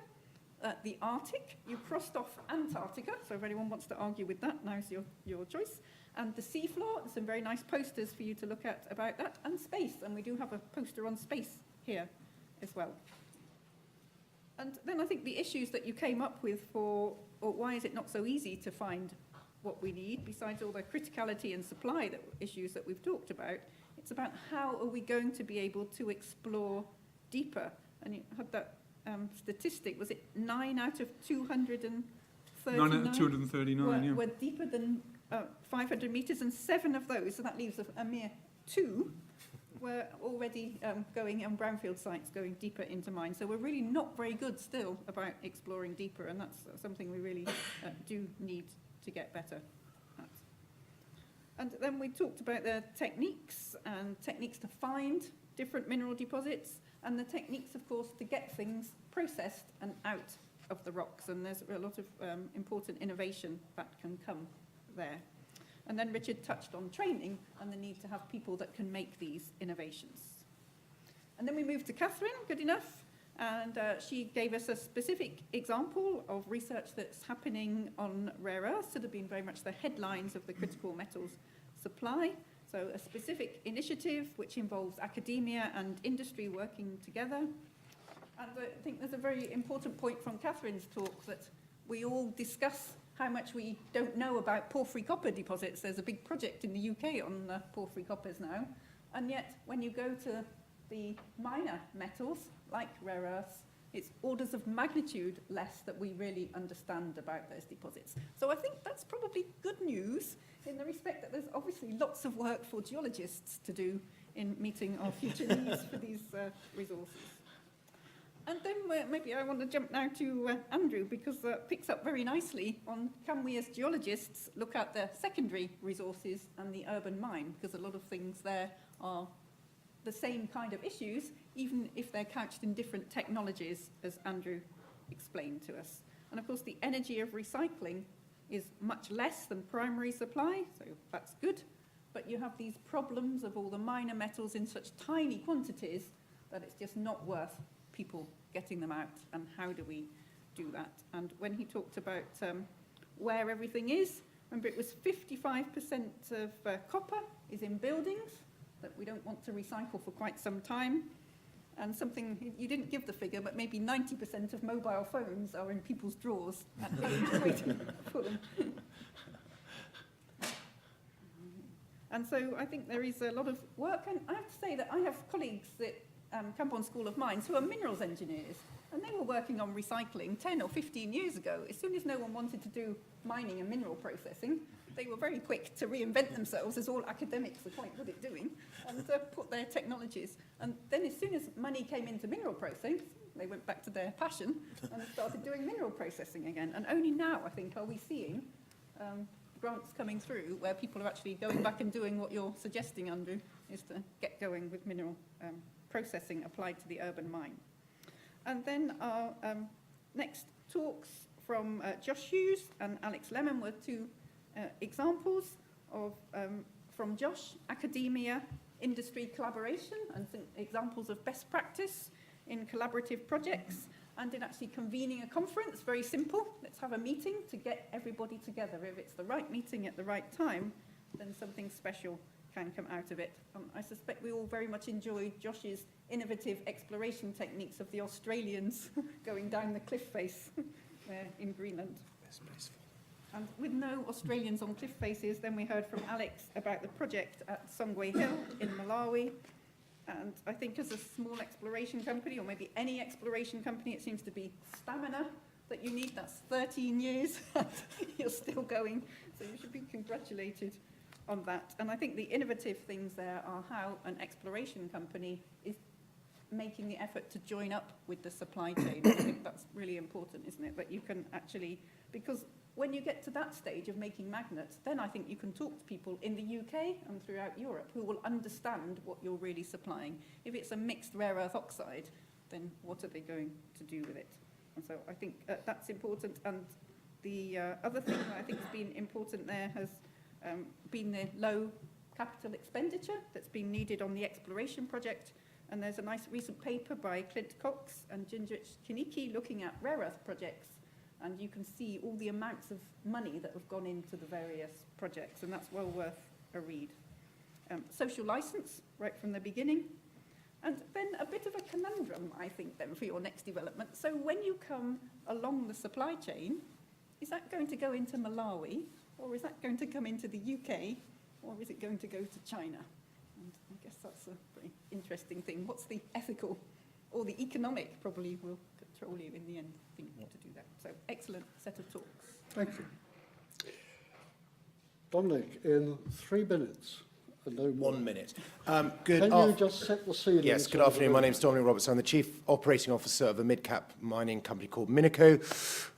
the Arctic. You crossed off Antarctica, so if anyone wants to argue with that, now's your choice. And the seafloor, some very nice posters for you to look at about that, and space, and we do have a poster on space here as well. And then I think the issues that you came up with or why is it not so easy to find what we need, besides all the criticality and supply issues that we've talked about, it's about how are we going to be able to explore deeper. And you had that statistic, was it 9 out of 239? 9 out of 239, were deeper than 500 metres, and 7 of those, so that leaves a mere 2, were already going on brownfield sites, going deeper into mines. So we're really not very good still about exploring deeper, and that's something we really do need to get better at. And then we talked about the techniques to find different mineral deposits, and the techniques, of course, to get things processed and out of the rocks. And there's a lot of important innovation that can come there. And then Richard touched on training and the need to have people that can make these innovations. And then we moved to Kathryn, Goodenough, and she gave us a specific example of research that's happening on rare earths that have been very much the headlines of the critical metals supply. So a specific initiative which involves academia and industry working together. And I think there's a very important point from Kathryn's talk that we all discuss how much we don't know about porphyry copper deposits. There's a big project in the UK on porphyry coppers now. And yet, when you go to the minor metals, like rare earths, it's orders of magnitude less that we really understand about those deposits. So I think that's probably good news in the respect that there's obviously lots of work for geologists to do in meeting our future needs for these resources. And then maybe I want to jump now to Andrew, because that picks up very nicely on can we as geologists look at the secondary resources and the urban mine, because a lot of things there are the same kind of issues, even if they're couched in different technologies, as Andrew explained to us. And of course, the energy of recycling is much less than primary supply, so that's good. But you have these problems of all the minor metals in such tiny quantities that it's just not worth people getting them out, and how do we do that? And when he talked about where everything is, remember it was 55% of copper is in buildings that we don't want to recycle for quite some time, and something, you didn't give the figure, but maybe 90% of mobile phones are in people's drawers at home waiting for them. And so I think there is a lot of work, and I have to say that I have colleagues that Camborne School of Mines who are minerals engineers, And they were working on recycling 10 or 15 years ago. As soon as no one wanted to do mining and mineral processing, they were very quick to reinvent themselves, as all academics are quite good at doing, and put their technologies. And then as soon as money came into mineral processing, they went back to their passion and started doing mineral processing again. And only now, I think, are we seeing grants coming through where people are actually going back and doing what you're suggesting, Andrew, is to get going with mineral processing applied to the urban mine. And then our next talks from Josh Hughes and Alex Lemon were two examples of, from Josh, academia, industry collaboration, and some examples of best practice in collaborative projects, and in actually convening a conference. Very simple. Let's have a meeting to get everybody together. If it's the right meeting at the right time, then something special can come out of it. I suspect we all very much enjoyed Josh's innovative exploration techniques of the Australians going down the cliff face there in Greenland. And with no Australians on cliff faces, then we heard from Alex about the project at Songwe Hill in Malawi. And I think as a small exploration company, or maybe any exploration company, it seems to be stamina that you need. That's 13 years. You're still going. So you should be congratulated on that. And I think the innovative things there are how an exploration company is making the effort to join up with the supply chain. I think that's really important, isn't it? That you can actually, because when you get to that stage of making magnets, then I think you can talk to people in the UK and throughout Europe who will understand what you're really supplying. If it's a mixed rare earth oxide, then what are they going to do with it? And so I think that's important. And the other thing that I think has been important there has been the low capital expenditure that's been needed on the exploration project. And there's a nice recent paper by Clint Cox and Ginger Kiniki looking at rare earth projects. And you can see all the amounts of money that have gone into the various projects, and that's well worth a read. Social license, right from the beginning. And then a bit of a conundrum, I think, then, for your next development. So when you come along the supply chain, is that going to go into Malawi, or is that going to come into the UK, or is it going to go to China? And I guess that's a very interesting thing. What's the ethical or the economic probably will control you in the end, I think, to do that. So excellent set of talks. Thank you. Dominic, in 3 minutes, and no more. 1 minute. Can you just set the scene? Yes, good afternoon. My name is Dominic Roberts. I'm the Chief Operating Officer of a mid-cap mining company called Minico.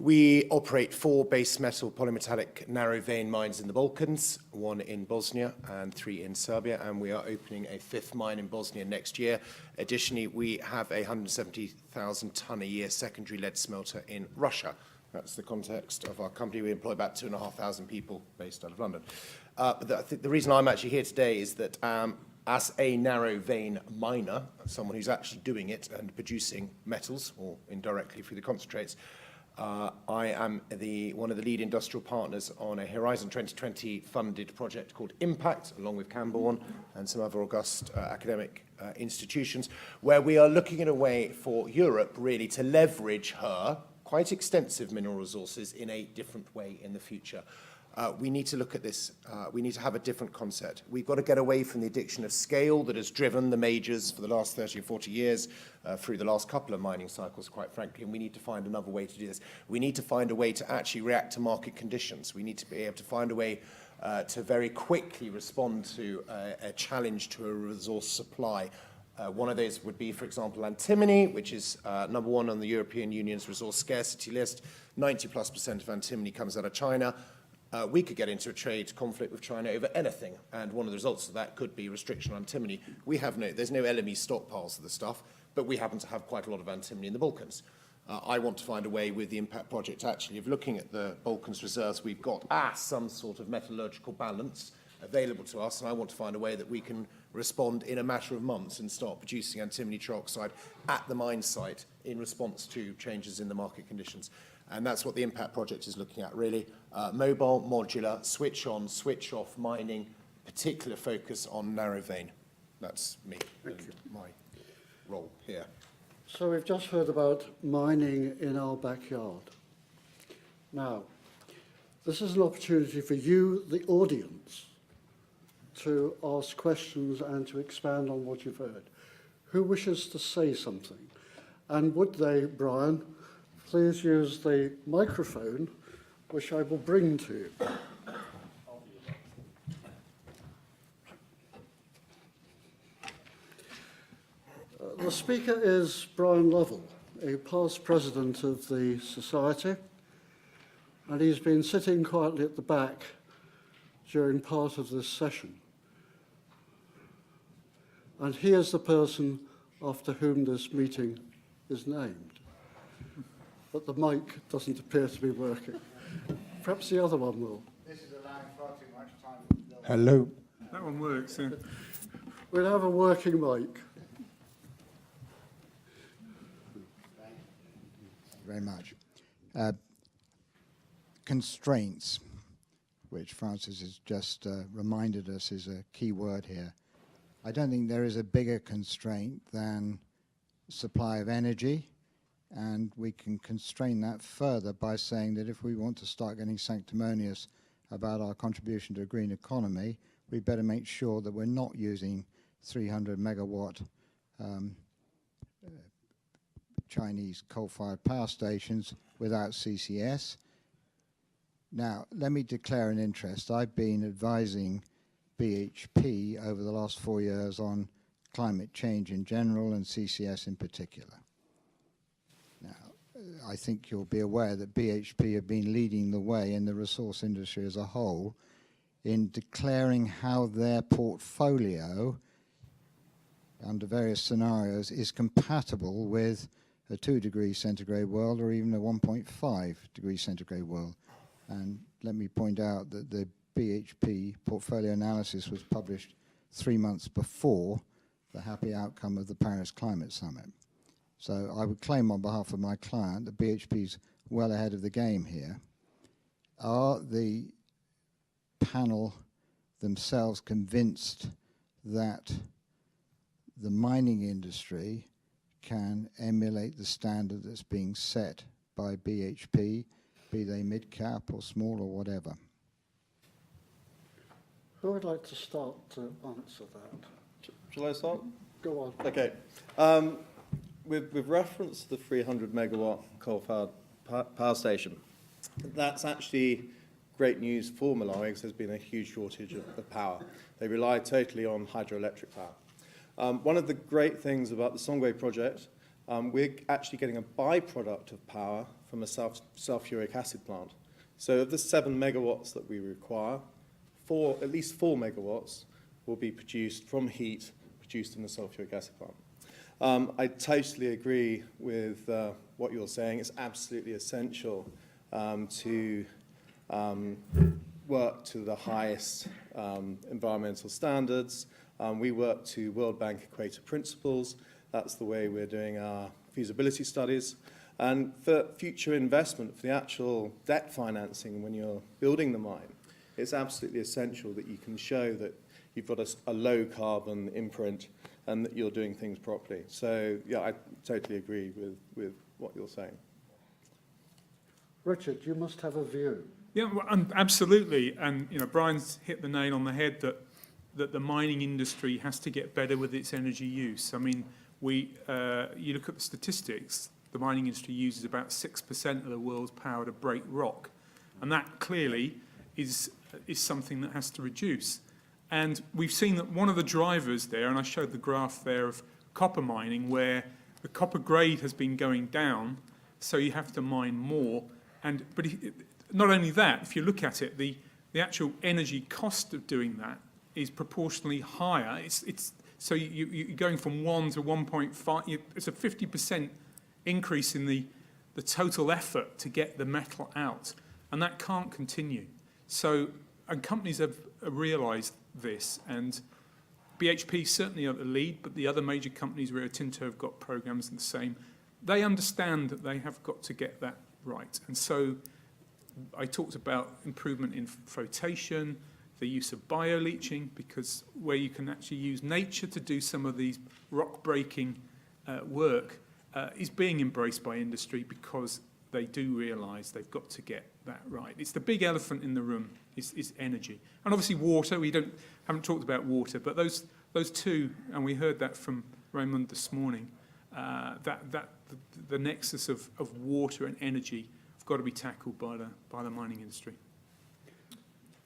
We operate 4 base metal polymetallic narrow vein mines in the Balkans, 1 in Bosnia and 3 in Serbia, and we are opening a 5th mine in Bosnia next year. Additionally, we have a 170,000 tonne a year secondary lead smelter in Russia. That's the context of our company. We employ about 2,500 people based out of London. But I think the reason I'm actually here today is that as a narrow vein miner, someone who's actually doing it and producing metals, or indirectly through the concentrates, I am one of the lead industrial partners on a Horizon 2020 funded project called Impact, along with Camborne and some other august academic institutions, where we are looking at a way for Europe really to leverage her quite extensive mineral resources in a different way in the future. We need to look at this, we need to have a different concept. We've got to get away from the addiction of scale that has driven the majors for the last 30 or 40 years, through the last couple of mining cycles, quite frankly, and we need to find another way to do this. We need to find a way to actually react to market conditions. We need to be able to find a way to very quickly respond to a challenge to a resource supply. One of those would be, for example, antimony, which is number 1 on the European Union's resource scarcity list. 90+% of antimony comes out of China. We could get into a trade conflict with China over anything, and one of the results of that could be restriction on antimony. There's no LME stockpiles of the stuff, but we happen to have quite a lot of antimony in the Balkans. I want to find a way with the Impact project actually of looking at the Balkans reserves we've got as some sort of metallurgical balance available to us, and I want to find a way that we can respond in a matter of months and start producing antimony trioxide at the mine site in response to changes in the market conditions. And that's what the Impact project is looking at, really. Mobile, modular, switch on, switch off mining, particular focus on narrow vein. That's me and my role here. So we've just heard about mining in our backyard. Now, this is an opportunity for you, the audience, to ask questions and to expand on what you've heard. Who wishes to say something? And would they, Bryan, please use the microphone, which I will bring to you. The speaker is Bryan Lovelll, a past president of the Society, and he's been sitting quietly at the back during part of this session. And he is the person after whom this meeting is named. But the mic doesn't appear to be working. Perhaps the other one will. This is allowing far too much time. Hello. That one works, yeah. We'll have a working mic. Thank you very much. Constraints, which Francis has just reminded us is a key word here. I don't think there is a bigger constraint than supply of energy, and we can constrain that further by saying that if we want to start getting sanctimonious about our contribution to a green economy, we better make sure that we're not using 300 megawatt Chinese coal-fired power stations without CCS. Now, let me declare an interest. I've been advising BHP over the last 4 years on climate change in general and CCS in particular. Now, I think you'll be aware that BHP have been leading the way in the resource industry as a whole in declaring how their portfolio under various scenarios is compatible with a 2 degree centigrade world or even a 1.5 degree centigrade world. And let me point out that the BHP portfolio analysis was published 3 months before the happy outcome of the Paris Climate Summit. So I would claim on behalf of my client that BHP's well ahead of the game here. Are the panel themselves convinced that the mining industry can emulate the standard that's being set by BHP, be they mid-cap or small or whatever? Who would like to start to answer that? Shall I start? Go on. Okay. With reference to the 300 megawatt coal-fired power station, that's actually great news for Malawi because there's been a huge shortage of power. They rely totally on hydroelectric power. One of the great things about the Songwe project, we're actually getting a byproduct of power from a sulfuric acid plant. So of the 7 megawatts that we require, at least 4 megawatts will be produced from heat produced in the sulfuric acid plant. I totally agree with what you're saying. It's absolutely essential to work to the highest environmental standards. We work to World Bank Equator Principles. That's the way we're doing our feasibility studies. And for future investment, for the actual debt financing when you're building the mine, it's absolutely essential that you can show that you've got a low carbon imprint and that you're doing things properly. So, yeah, I totally agree with what you're saying. Richard, you must have a view. Yeah, well, absolutely. And, you know, Brian's hit the nail on the head that the mining industry has to get better with its energy use. I mean, you look at the statistics, the mining industry uses about 6% of the world's power to break rock. And that clearly is something that has to reduce. And we've seen that one of the drivers there, and I showed the graph there of copper mining, where the copper grade has been going down, so you have to mine more. But not only that, if you look at it, the actual energy cost of doing that is proportionally higher. So you're going from 1 to 1.5. It's a 50% increase in the total effort to get the metal out, and that can't continue. So, and companies have realised this, and BHP certainly are the lead, but the other major companies, Rio Tinto, have got programs the same. They understand that they have got to get that right. And so I talked about improvement in flotation, the use of bioleaching, because where you can actually use nature to do some of these rock-breaking work is being embraced by industry because they do realise they've got to get that right. It's the big elephant in the room is energy. And obviously water, we haven't talked about water, but those two, and we heard that from Raymond this morning, the nexus of water and energy have got to be tackled by the mining industry.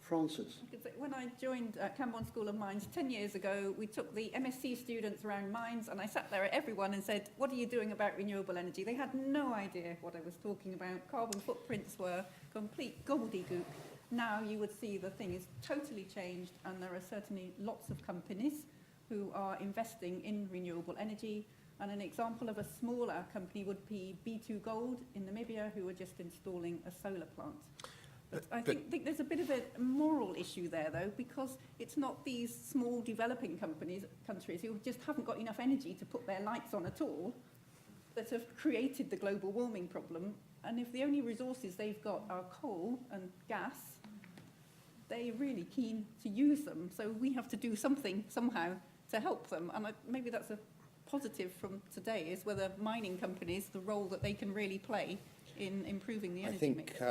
Francis. When I joined Camborne School of Mines 10 years ago, we took the MSc students around mines, and I sat there at everyone and said, what are you doing about renewable energy? They had no idea what I was talking about. Carbon footprints were complete gobbledygook. Now you would see the thing is totally changed, and there are certainly lots of companies who are investing in renewable energy. And an example of a smaller company would be B2 Gold in Namibia, who are just installing a solar plant. I think there's a bit of a moral issue there, though, because it's not these small developing countries who just haven't got enough energy to put their lights on at all that have created the global warming problem. And if the only resources they've got are coal and gas, they're really keen to use them. So we have to do something somehow to help them. And maybe that's a positive from today, is whether mining companies, the role that they can really play in improving the energy mix.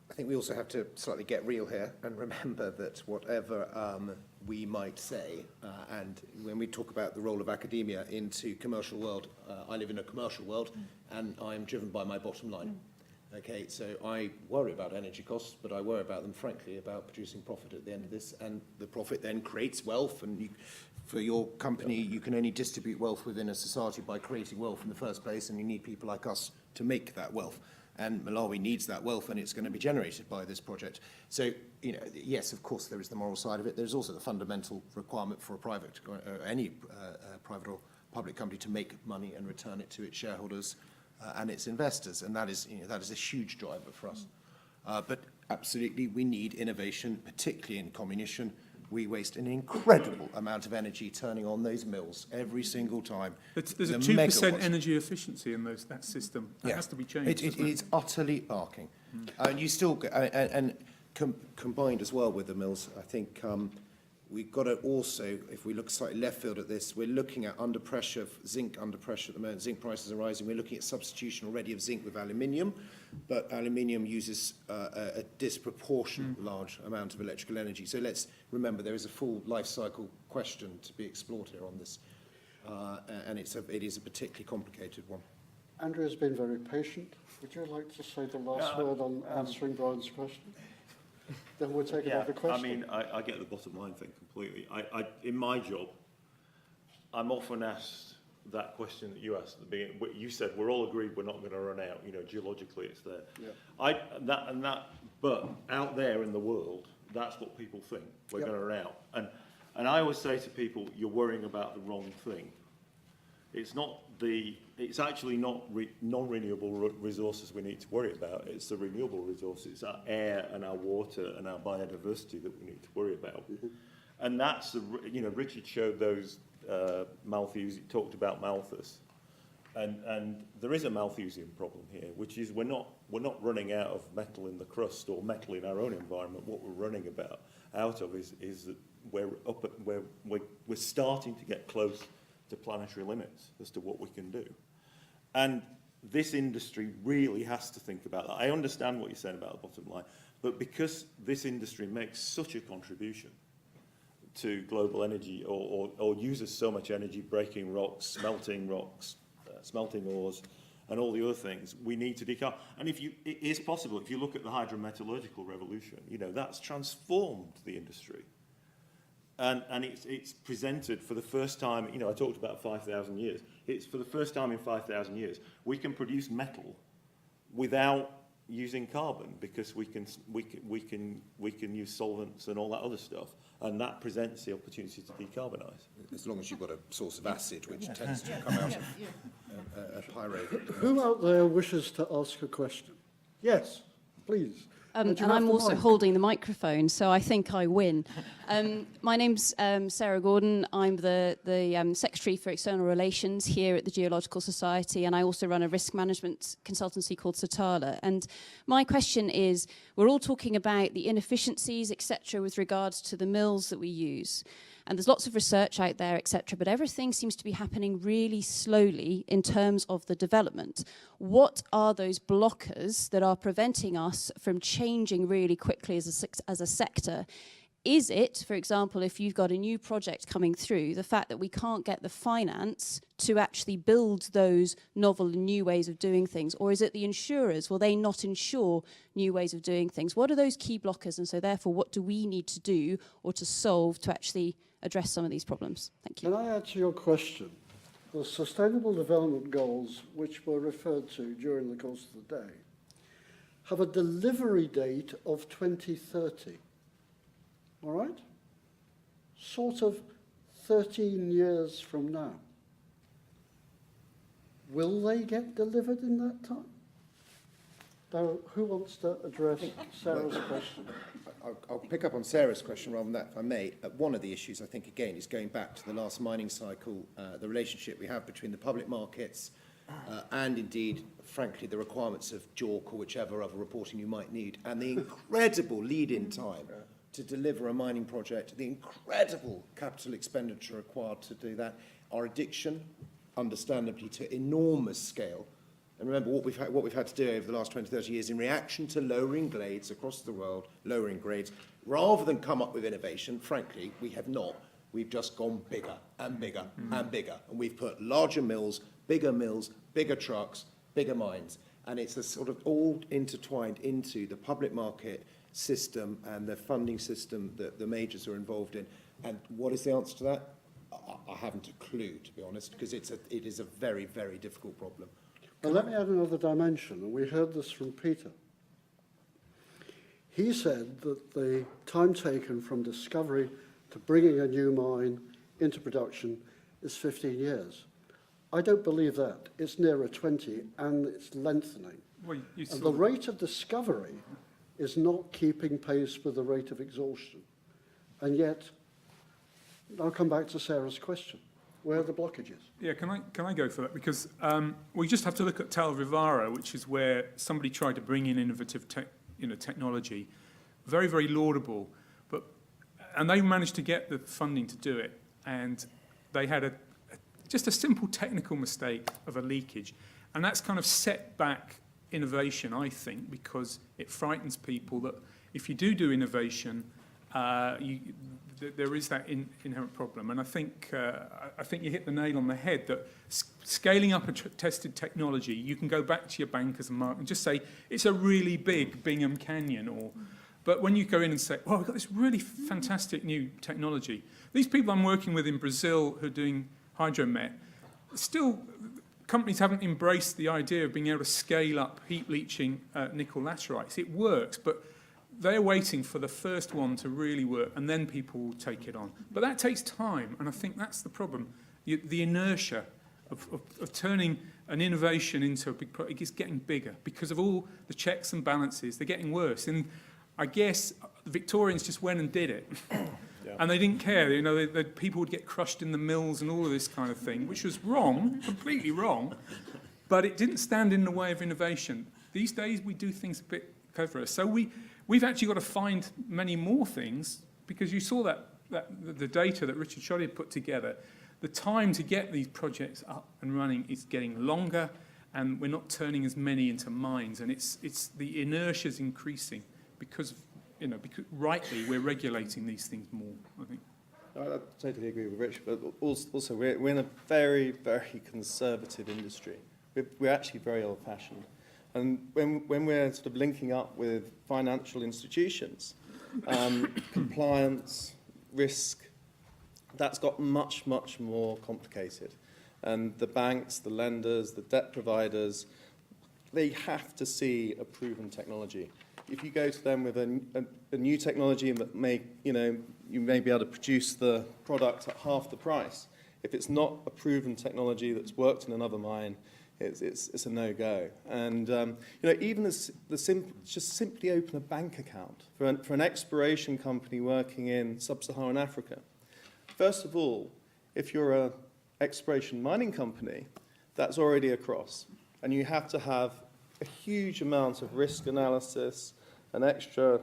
I think we also have to slightly get real here and remember that whatever we might say, and when we talk about the role of academia into commercial world, I live in a commercial world and I'm driven by my bottom line. Okay, so I worry about energy costs, but I worry about them, frankly, about producing profit at the end of this, and the profit then creates wealth, and for your company, you can only distribute wealth within a society by creating wealth in the first place, and you need people like us to make that wealth. And Malawi needs that wealth, and it's going to be generated by this project. So, yes, of course, there is the moral side of it. There's also the fundamental requirement for a private, any private or public company to make money and return it to its shareholders and its investors, and that is a huge driver for us. But absolutely, we need innovation, particularly in comminution. We waste an incredible amount of energy turning on those mills every single time. There's a 2% energy efficiency in that system. That has to be changed. It is utterly arcing. And you still, combined as well with the mills, I think we've got to also, if we look slightly left field at this, we're looking at under pressure, zinc under pressure at the moment. Zinc prices are rising. We're looking at substitution already of zinc with aluminium, but aluminium uses a disproportionate large amount of electrical energy. So let's remember there is a full life cycle question to be explored here on this, and it is a particularly complicated one. Andrew has been very patient. Would you like to say the last word on answering Brian's question? Then we'll take another question. I mean, I get the bottom line thing completely. In my job, I'm often asked that question that you asked at the beginning. You said we're all agreed we're not going to run out. Geologically, it's there. Yeah. But out there in the world, that's what people think we're going to run out. And I always say to people, you're worrying about the wrong thing. It's actually not non-renewable resources we need to worry about. It's the renewable resources, it's our air and our water and our biodiversity that we need to worry about. And that's Richard showed those Malthusian, talked about Malthus, and there is a Malthusian problem here, which is we're not running out of metal in the crust or metal in our own environment. What we're running out of is that we're starting to get close to planetary limits as to what we can do. And this industry really has to think about that. I understand what you're saying about the bottom line, but because this industry makes such a contribution to global energy or uses so much energy breaking rocks, smelting ores, and all the other things, we need to decarbonise. And it is possible, if you look at the hydrometallurgical revolution, that's transformed the industry. And it's presented for the first time, I talked about 5,000 years. It's for the first time in 5,000 years, we can produce metal without using carbon because we can use solvents and all that other stuff. And that presents the opportunity to decarbonise. As long as you've got a source of acid, which tends to come out of pyrite. Who out there wishes to ask a question? Yes, please. And I'm also holding the microphone, so I think I win. My name's Sarah Gordon. I'm the Secretary for External Relations here at the Geological Society, and I also run a risk management consultancy called Satala. And my question is, we're all talking about the inefficiencies, etc., with regards to the mills that we use. And there's lots of research out there, etc., but everything seems to be happening really slowly in terms of the development. What are those blockers that are preventing us from changing really quickly as a sector Is it, for example, if you've got a new project coming through, the fact that we can't get the finance to actually build those novel and new ways of doing things? Or is it the insurers? Will they not insure new ways of doing things? What are those key blockers? And so therefore, what do we need to do or to solve to actually address some of these problems? Thank you. Can I add to your question? The Sustainable Development Goals, which were referred to during the course of the day, have a delivery date of 2030. All right? Sort of 13 years from now. Will they get delivered in that time? Now, who wants to address Sarah's question? I'll pick up on Sarah's question rather than that, if I may. One of the issues, I think, again, is going back to the last mining cycle, the relationship we have between the public markets and, indeed, frankly, the requirements of JORC or whichever other reporting you might need, and the incredible lead-in time to deliver a mining project, the incredible capital expenditure required to do that, our addiction, understandably, to enormous scale. And remember, what we've had to do over the last 20, 30 years in reaction to lowering grades across the world, lowering grades, rather than come up with innovation, frankly, we have not. We've just gone bigger and bigger and bigger. And we've put larger mills, bigger trucks, bigger mines. And it's a sort of all intertwined into the public market system and the funding system that the majors are involved in. And what is the answer to that? I haven't a clue, to be honest, because it is a very, very difficult problem. Well, let me add another dimension, and we heard this from Peter. He said that the time taken from discovery to bringing a new mine into production is 15 years. I don't believe that. It's nearer 20, and it's lengthening. Well, and the rate of discovery is not keeping pace with the rate of exhaustion. And yet, I'll come back to Sarah's question. Where are the blockages? Yeah, can I go for that? Because we just have to look at Tal Rivara, which is where somebody tried to bring in innovative technology. Very, very laudable. And they managed to get the funding to do it. And they had just a simple technical mistake of a leakage. And that's kind of set back innovation, I think, because it frightens people that if you do innovation, there is that inherent problem. And I think you hit the nail on the head that scaling up a tested technology, you can go back to your bankers and just say, it's a really big Bingham Canyon. But when you go in and say, oh, I've got this really fantastic new technology. These people I'm working with in Brazil who are doing hydromet, still companies haven't embraced the idea of being able to scale up heap leaching nickel laterites. It works, but they're waiting for the first one to really work, and then people will take it on. But that takes time, and I think that's the problem. The inertia of turning an innovation into a big product is getting bigger because of all the checks and balances. They're getting worse. And I guess the Victorians just went and did it. And they didn't care. You know, people would get crushed in the mills and all of this kind of thing, which was wrong, completely wrong. But it didn't stand in the way of innovation. These days, we do things a bit cleverer. So we've actually got to find many more things, because you saw that the data that Richard Shoddy put together. The time to get these projects up and running is getting longer, and we're not turning as many into mines. And it's the inertia is increasing because rightly we're regulating these things more, I think. I totally agree with Rich, but also we're in a very, very conservative industry. We're actually very old-fashioned. And when we're sort of linking up with financial institutions, compliance, risk, that's got much, much more complicated. And the banks, the lenders, the debt providers, they have to see a proven technology. If you go to them with a new technology that you may be able to produce the product at half the price, if it's not a proven technology that's worked in another mine, it's a no-go. And even just simply open a bank account for an exploration company working in sub-Saharan Africa. First of all, if you're an exploration mining company, that's already across, and you have to have a huge amount of risk analysis and extra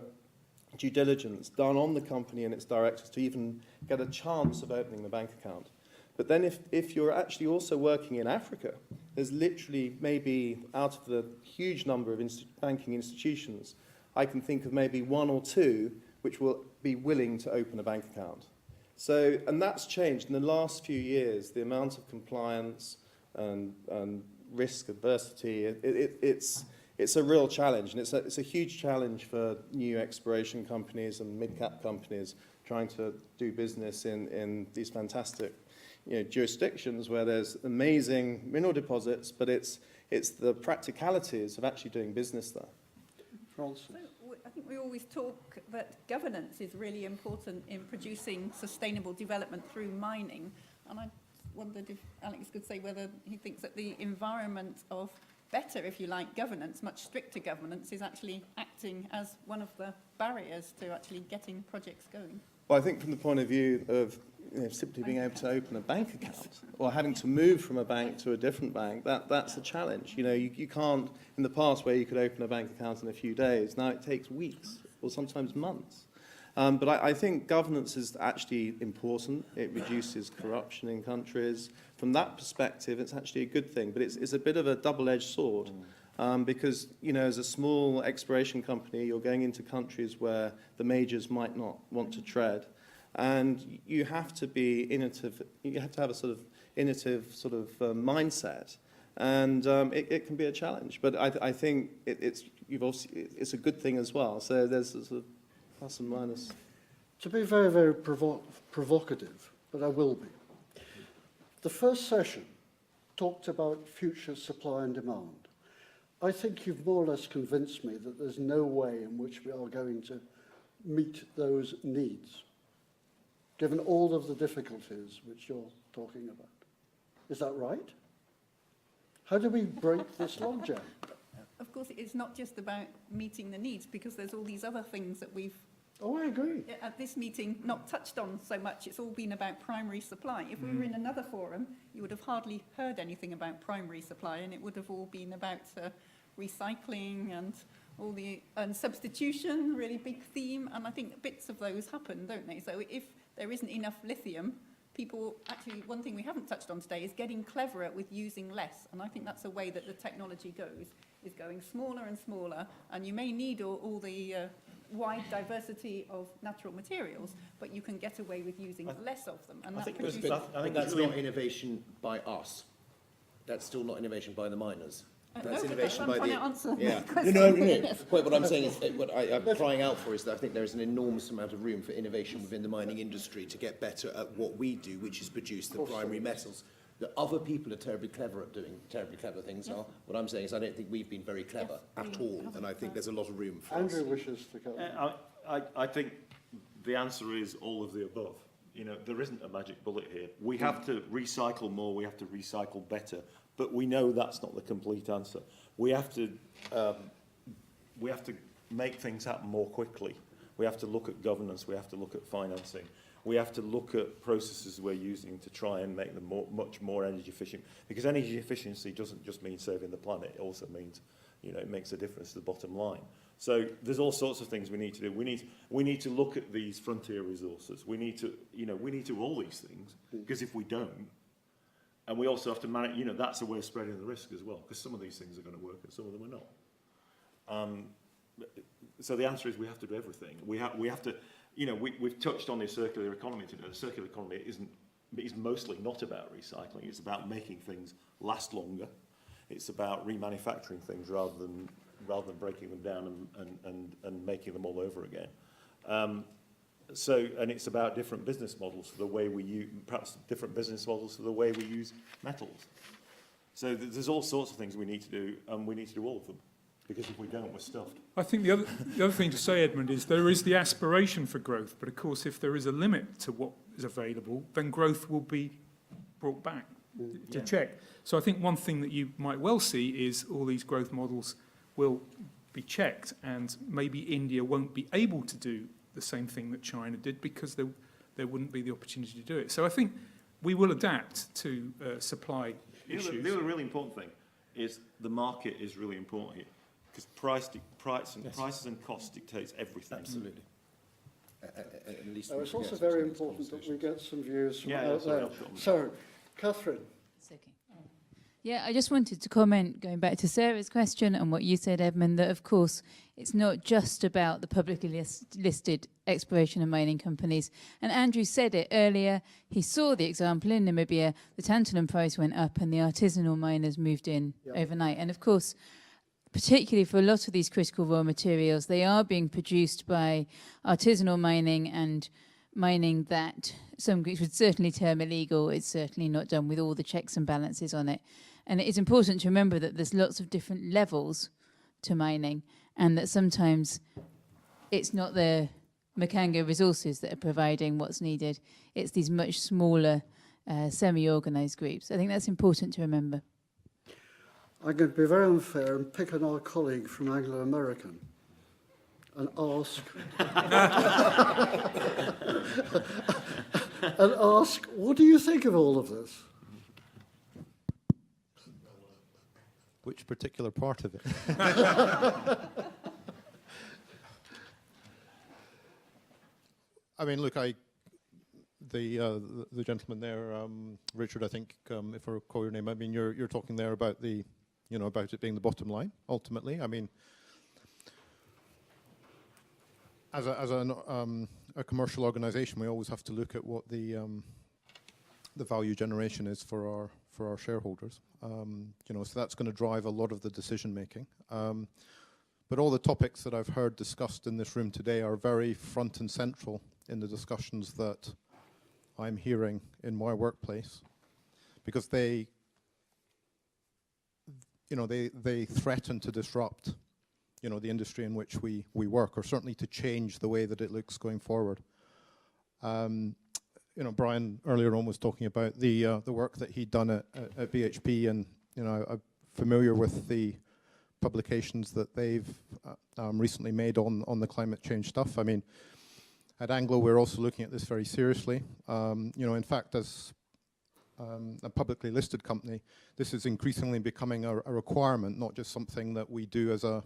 due diligence done on the company and its directors to even get a chance of opening the bank account. But then if you're actually also working in Africa, there's literally maybe out of the huge number of banking institutions, I can think of maybe one or two which will be willing to open a bank account. So, and that's changed in the last few years. The amount of compliance and risk adversity, it's a real challenge, and it's a huge challenge for new exploration companies and mid-cap companies trying to do business in these fantastic, jurisdictions where there's amazing mineral deposits, but it's the practicalities of actually doing business there. Francis? So, I think we always talk that governance is really important in producing sustainable development through mining. And I wondered if Alex could say whether he thinks that the environment of better, if you like, governance, much stricter governance, is actually acting as one of the barriers to actually getting projects going. Well, I think from the point of view of simply being able to open a bank account or having to move from a bank to a different bank, that's a challenge. You can't, in the past where you could open a bank account in a few days, now it takes weeks or sometimes months. But I think governance is actually important. It reduces corruption in countries. From that perspective, it's actually a good thing, but it's a bit of a double-edged sword. Because, as a small exploration company, you're going into countries where the majors might not want to tread. And you have to be innovative. You have to have a sort of innovative mindset. And it can be a challenge. But I think it's a good thing as well. So there's a sort of plus and minus. To be very, very provocative, but I will be. The first session talked about future supply and demand. I think you've more or less convinced me that there's no way in which we are going to meet those needs, given all of the difficulties which you're talking about. Is that right? How do we break this logjam? Of course, it's not just about meeting the needs, because there's all these other things that we've, I agree. at this meeting, not touched on so much. It's all been about primary supply. If we were in another forum, you would have hardly heard anything about primary supply, and it would have all been about recycling and all the and substitution, really big theme. And I think bits of those happen, don't they? So if there isn't enough lithium, people actually, one thing we haven't touched on today is getting cleverer with using less. And I think that's a way that the technology goes, is going smaller and smaller. And you may need all the wide diversity of natural materials, but you can get away with using less of them. And I think that's not innovation by us. That's still not innovation by the miners. That's no, innovation I'm by trying the... to answer Yeah. the question. No. What I'm saying is, what I'm crying out for is that I think there is an enormous amount of room for innovation within the mining industry to get better at what we do, which is produce the primary metals. That other people are terribly clever at doing terribly clever things are. What I'm saying is I don't think we've been very clever at all, and I think there's a lot of room for Andrew us. wishes to come. I think the answer is all of the above. There isn't a magic bullet here. We have to recycle more, we have to recycle better, but we know that's not the complete answer. We have to make things happen more quickly. We have to look at governance, we have to look at financing. We have to look at processes we're using to try and make them much more energy efficient. Because energy efficiency doesn't just mean saving the planet, it also means, it makes a difference to the bottom line. So there's all sorts of things we need to do. We need to look at these frontier resources. We need to all these things, because if we don't, and we also have to manage, that's a way of spreading the risk as well, because some of these things are going to work and some of them are not. So the answer is we have to do everything. We have to, we've touched on the circular economy today. The circular economy is mostly not about recycling. It's about making things last longer. It's about remanufacturing things rather than breaking them down and making them all over again. And it's about different business models for the way we use, perhaps different business models for the way we use metals. So there's all sorts of things we need to do, and we need to do all of them, because if we don't, we're stuffed. I think the other thing to say, Edmund, is there is the aspiration for growth, but of course if there is a limit to what is available, then growth will be brought back to check. So I think one thing that you might well see is all these growth models will be checked, and maybe India won't be able to do the same thing that China did because there wouldn't be the opportunity to do it. So I think we will adapt to supply issues. The other really important thing is the market is really important here, because prices and costs dictates everything. Absolutely. At least It's also very important that we get some views from out there. So, Kathryn. Yeah, I just wanted to comment, going back to Sarah's question and what you said, Edmund, that of course It's not just about the publicly listed exploration and mining companies. And Andrew said it earlier. He saw the example in Namibia. The tantalum price went up and the artisanal miners moved in overnight. And of course, particularly for a lot of these critical raw materials, they are being produced by artisanal mining and mining that some groups would certainly term illegal. It's certainly not done with all the checks and balances on it. And it is important to remember that there's lots of different levels to mining, and that sometimes it's not the Makango resources that are providing what's needed. It's these much smaller semi-organised groups. I think that's important to remember. I'm going to be very unfair and pick on our colleague from Anglo-American and ask what do you think of all of this? Which particular part of it? I mean, look, the gentleman there, Richard, I think, if I recall your name, I mean, you're talking there about the, about it being the bottom line. Ultimately, I mean, as a commercial organisation, we always have to look at what the value generation is for our shareholders. So that's going to drive a lot of the decision making. But all the topics that I've heard discussed in this room today are very front and central in the discussions that I'm hearing in my workplace, because they threaten to disrupt, the industry in which we work, or certainly to change the way that it looks going forward. Bryan earlier on was talking about the work that he'd done at BHP, and I'm familiar with the publications that they've recently made on the climate change stuff. I mean, at Anglo, we're also looking at this very seriously. In fact, as a publicly listed company, this is increasingly becoming a requirement, not just something that we do as a,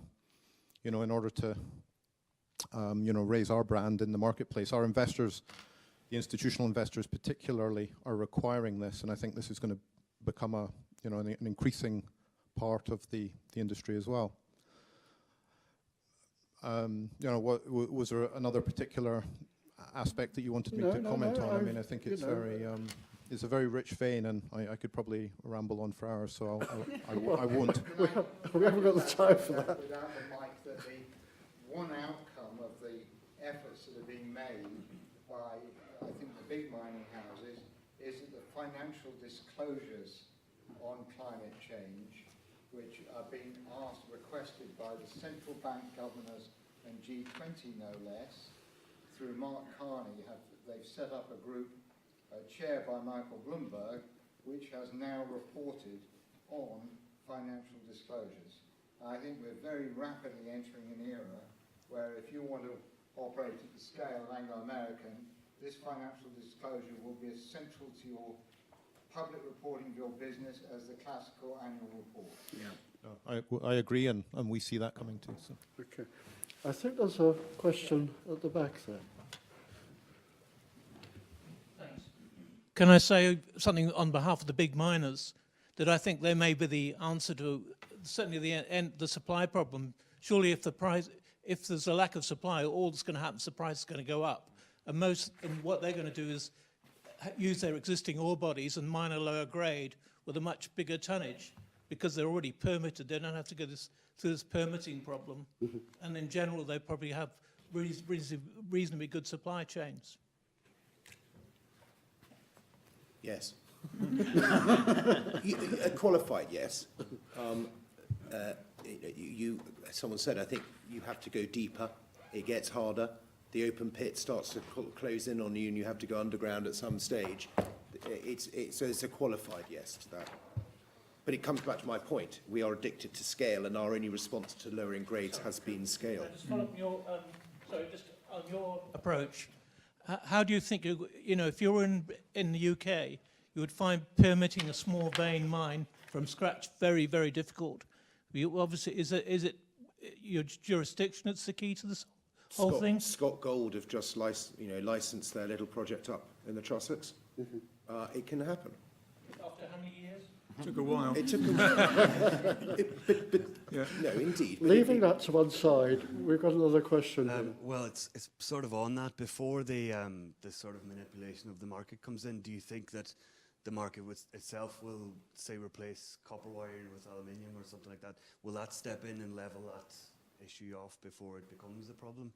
in order to, raise our brand in the marketplace. Our investors, the institutional investors particularly, are requiring this, and I think this is going to become an increasing part of the industry as well. Was there another particular aspect that you wanted me to comment on? I mean, I think it's it's a very rich vein, and I could probably ramble on for hours, so I won't. We haven't got the time for that. Without the mic, that the one outcome of the efforts that are being made by, I think, the big mining houses is that the financial disclosures on climate change, which are being requested by the central bank governors and G20 no less, through Mark Carney, they've set up a group chaired by Michael Bloomberg, which has now reported on financial disclosures. I think we're very rapidly entering an era where if you want to operate at the scale of Anglo-American, this financial disclosure will be as central to your public reporting of your business as the classical annual report. Yeah. I agree, and we see that coming too. So. Okay. I think there's a question at the back there. Can I say something on behalf of the big miners, that I think they may be the answer to certainly the supply problem. Surely if there's a lack of supply, all that's going to happen is the price is going to go up. And what they're going to do is use their existing ore bodies and mine a lower grade with a much bigger tonnage, because they're already permitted. They don't have to go through this permitting problem. Mm-hmm. And in general, they probably have reasonably good supply chains. Yes. A qualified yes. Someone said, I think you have to go deeper. It gets harder. The open pit starts to close in on you, and you have to go underground at some stage. So it's a qualified yes to that. But it comes back to my point. We are addicted to scale, and our only response to lowering grades has been scale. Just follow up just on your approach. How do you think, if you're in the UK, you would find permitting a small vein mine from scratch very, very difficult? Obviously, is it your jurisdiction that's the key to this whole thing? Scott Gold have just licensed their little project up in the Trossachs. Mm-hmm. It can happen. After how many years? Took a while. It took a while. Yeah. No, indeed. but Leaving that to one side, we've got another question. here. Well, it's sort of on that. Before the sort of manipulation of the market comes in, do you think that the market itself will, say, replace copper wire with aluminium or something like that? Will that step in and level that issue off before it becomes a problem?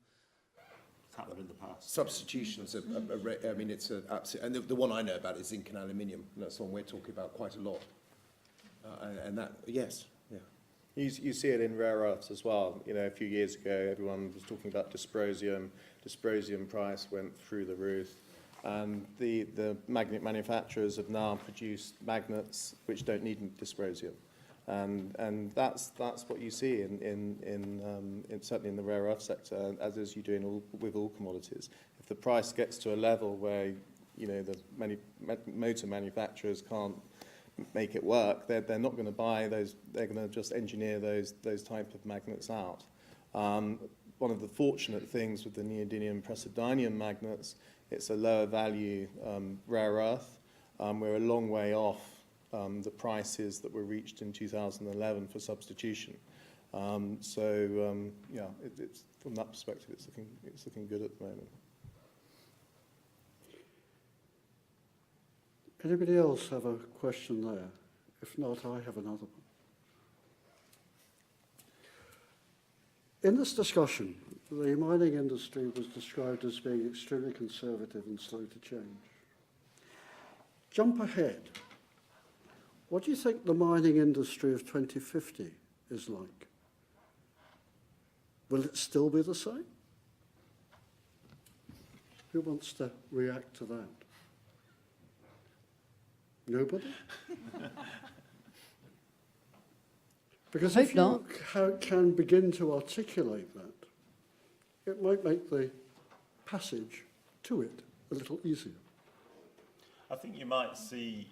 It's happened in the past. Substitutions, I mean, it's an absolute, and the one I know about is zinc and aluminium. And that's one we're talking about quite a lot. And that, yes, yeah. You see it in rare earths as well. You know, a few years ago, everyone was talking about dysprosium. Dysprosium price went through the roof. And the magnet manufacturers have now produced magnets which don't need dysprosium. And that's what you see in certainly in the rare earth sector, as is you do with all commodities. If the price gets to a level where, you know, the motor manufacturers can't make it work, they're not going to buy those. They're going to just engineer those type of magnets out. One of the fortunate things with the neodymium praseodymium magnets, it's a lower value rare earth. We're a long way off the prices that were reached in 2011 for substitution. Yeah, it's from that perspective, it's looking good at the moment. Anybody else have a question there? If not, I have another one. In this discussion, the mining industry was described as being extremely conservative and slow to change. Jump ahead. What do you think the mining industry of 2050 is like? Will it still be the same? Who wants to react to that? Nobody? Because if you can begin to articulate that, it might make the passage to it a little easier. I think you might see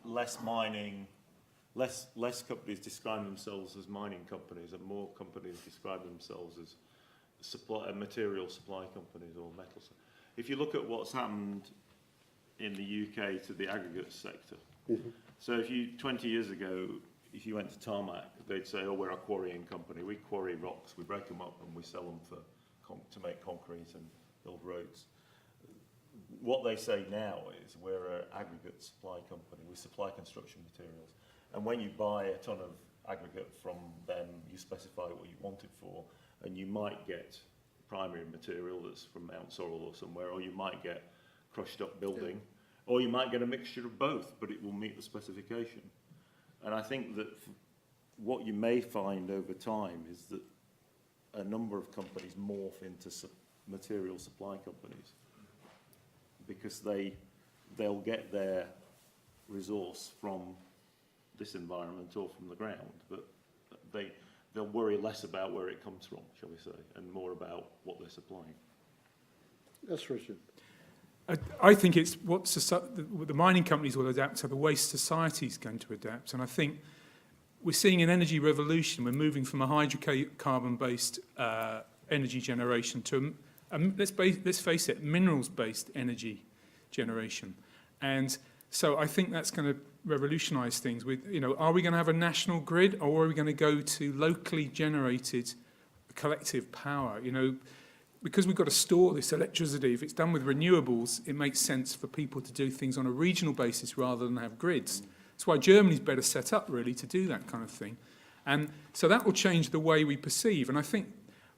less mining, less companies describe themselves as mining companies, and more companies describe themselves as material supply companies or metals. If you look at what's happened in the UK to the aggregates sector, so 20 years ago, if you went to Tarmac, they'd say, "Oh, we're a quarrying company. We quarry rocks, we break them up, and we sell them to make concrete and build roads." What they say now is we're an aggregate supply company. We supply construction materials. And when you buy a ton of aggregate from them, you specify what you want it for, and you might get primary material that's from Mount Sorrel or somewhere, or you might get crushed up building, or you might get a mixture of both, but it will meet the specification. And I think that what you may find over time is that a number of companies morph into material supply companies, because they'll get their resource from this environment or from the ground, but they'll worry less about where it comes from, shall we say, and more about what they're supplying. Yes, Richard. I think it's what the mining companies will adapt to, the way society is going to adapt. And I think we're seeing an energy revolution. We're moving from a hydrocarbon-based energy generation to let's face it, minerals-based energy generation. And so I think that's going to revolutionise things. Are we going to have a national grid, or are we going to go to locally generated collective power? Because we've got to store this electricity, if it's done with renewables, it makes sense for people to do things on a regional basis rather than have grids. That's why Germany's better set up, really, to do that kind of thing. And so that will change the way we perceive. And I think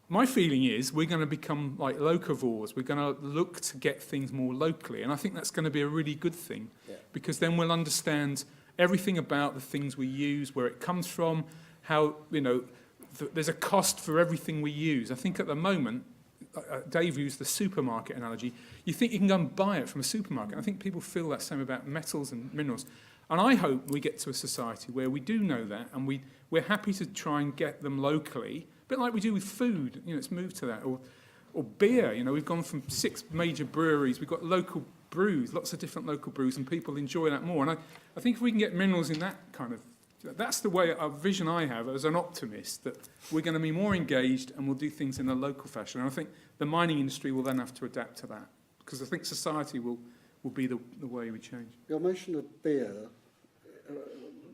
my feeling is we're going to become like locavores. We're going to look to get things more locally. And I think that's going to be a really good thing, because then we'll understand everything about the things we use, where it comes from, how, there's a cost for everything we use. I think at the moment, Dave used the supermarket analogy. You think you can go and buy it from a supermarket. I think people feel that same about metals and minerals. And I hope we get to a society where we do know that, and we're happy to try and get them locally, a bit like we do with food. It's moved to that. Or beer. We've gone from 6 major breweries. We've got local brews, lots of different local brews, and people enjoy that more. And I think if we can get minerals in that kind of, that's the way, a vision I have as an optimist, that we're going to be more engaged and we'll do things in a local fashion. And I think the mining industry will then have to adapt to that, because I think society will be the way we change. Your mention of beer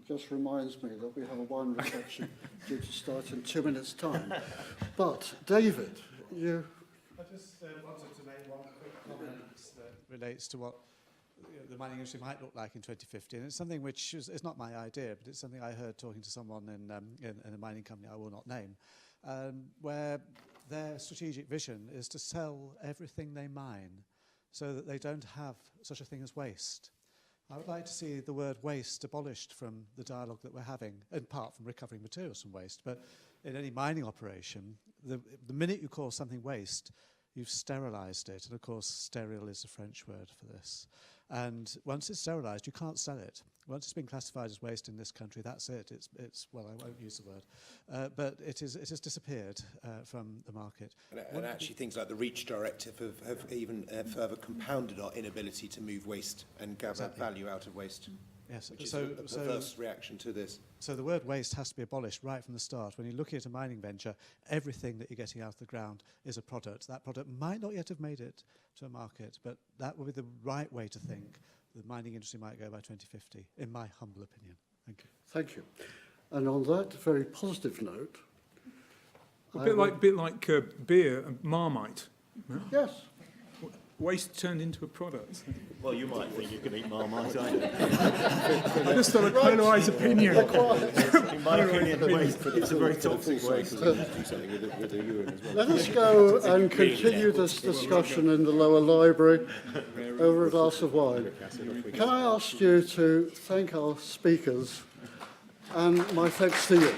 just reminds me that we have a wine reception due to start in 2 minutes' time. But, David, you... I just wanted to make one quick comment that relates to what the mining industry might look like in 2050. And it's something which is not my idea, but it's something I heard talking to someone in a mining company I will not name, where their strategic vision is to sell everything they mine so that they don't have such a thing as waste. I would like to see the word waste abolished from the dialogue that we're having, in part from recovering materials from waste. But in any mining operation, the minute you call something waste, you've sterilised it. And of course, sterile is the French word for this. And once it's sterilised, you can't sell it. Once it's been classified as waste in this country, that's it. It's well, I won't use the word. But it has disappeared from the market. And actually things like the REACH directive have even further compounded our inability to move waste and gather value out of waste. Yes, which is a perverse reaction to this. So the word waste has to be abolished right from the start. When you're looking at a mining venture, everything that you're getting out of the ground is a product. That product might not yet have made it to a market, but that would be the right way to think the mining industry might go by 2050, in my humble opinion. Thank you. Thank you. And on that very positive note... A bit like beer and Marmite. Yes. Waste turned into a product. Well, you might think you can eat Marmite, I don't. I just thought I'd polarise opinion. In my opinion, it's a very toxic waste. Let us go and continue this discussion in the lower library over a glass of wine. Can I ask you to thank our speakers, and my thanks to you.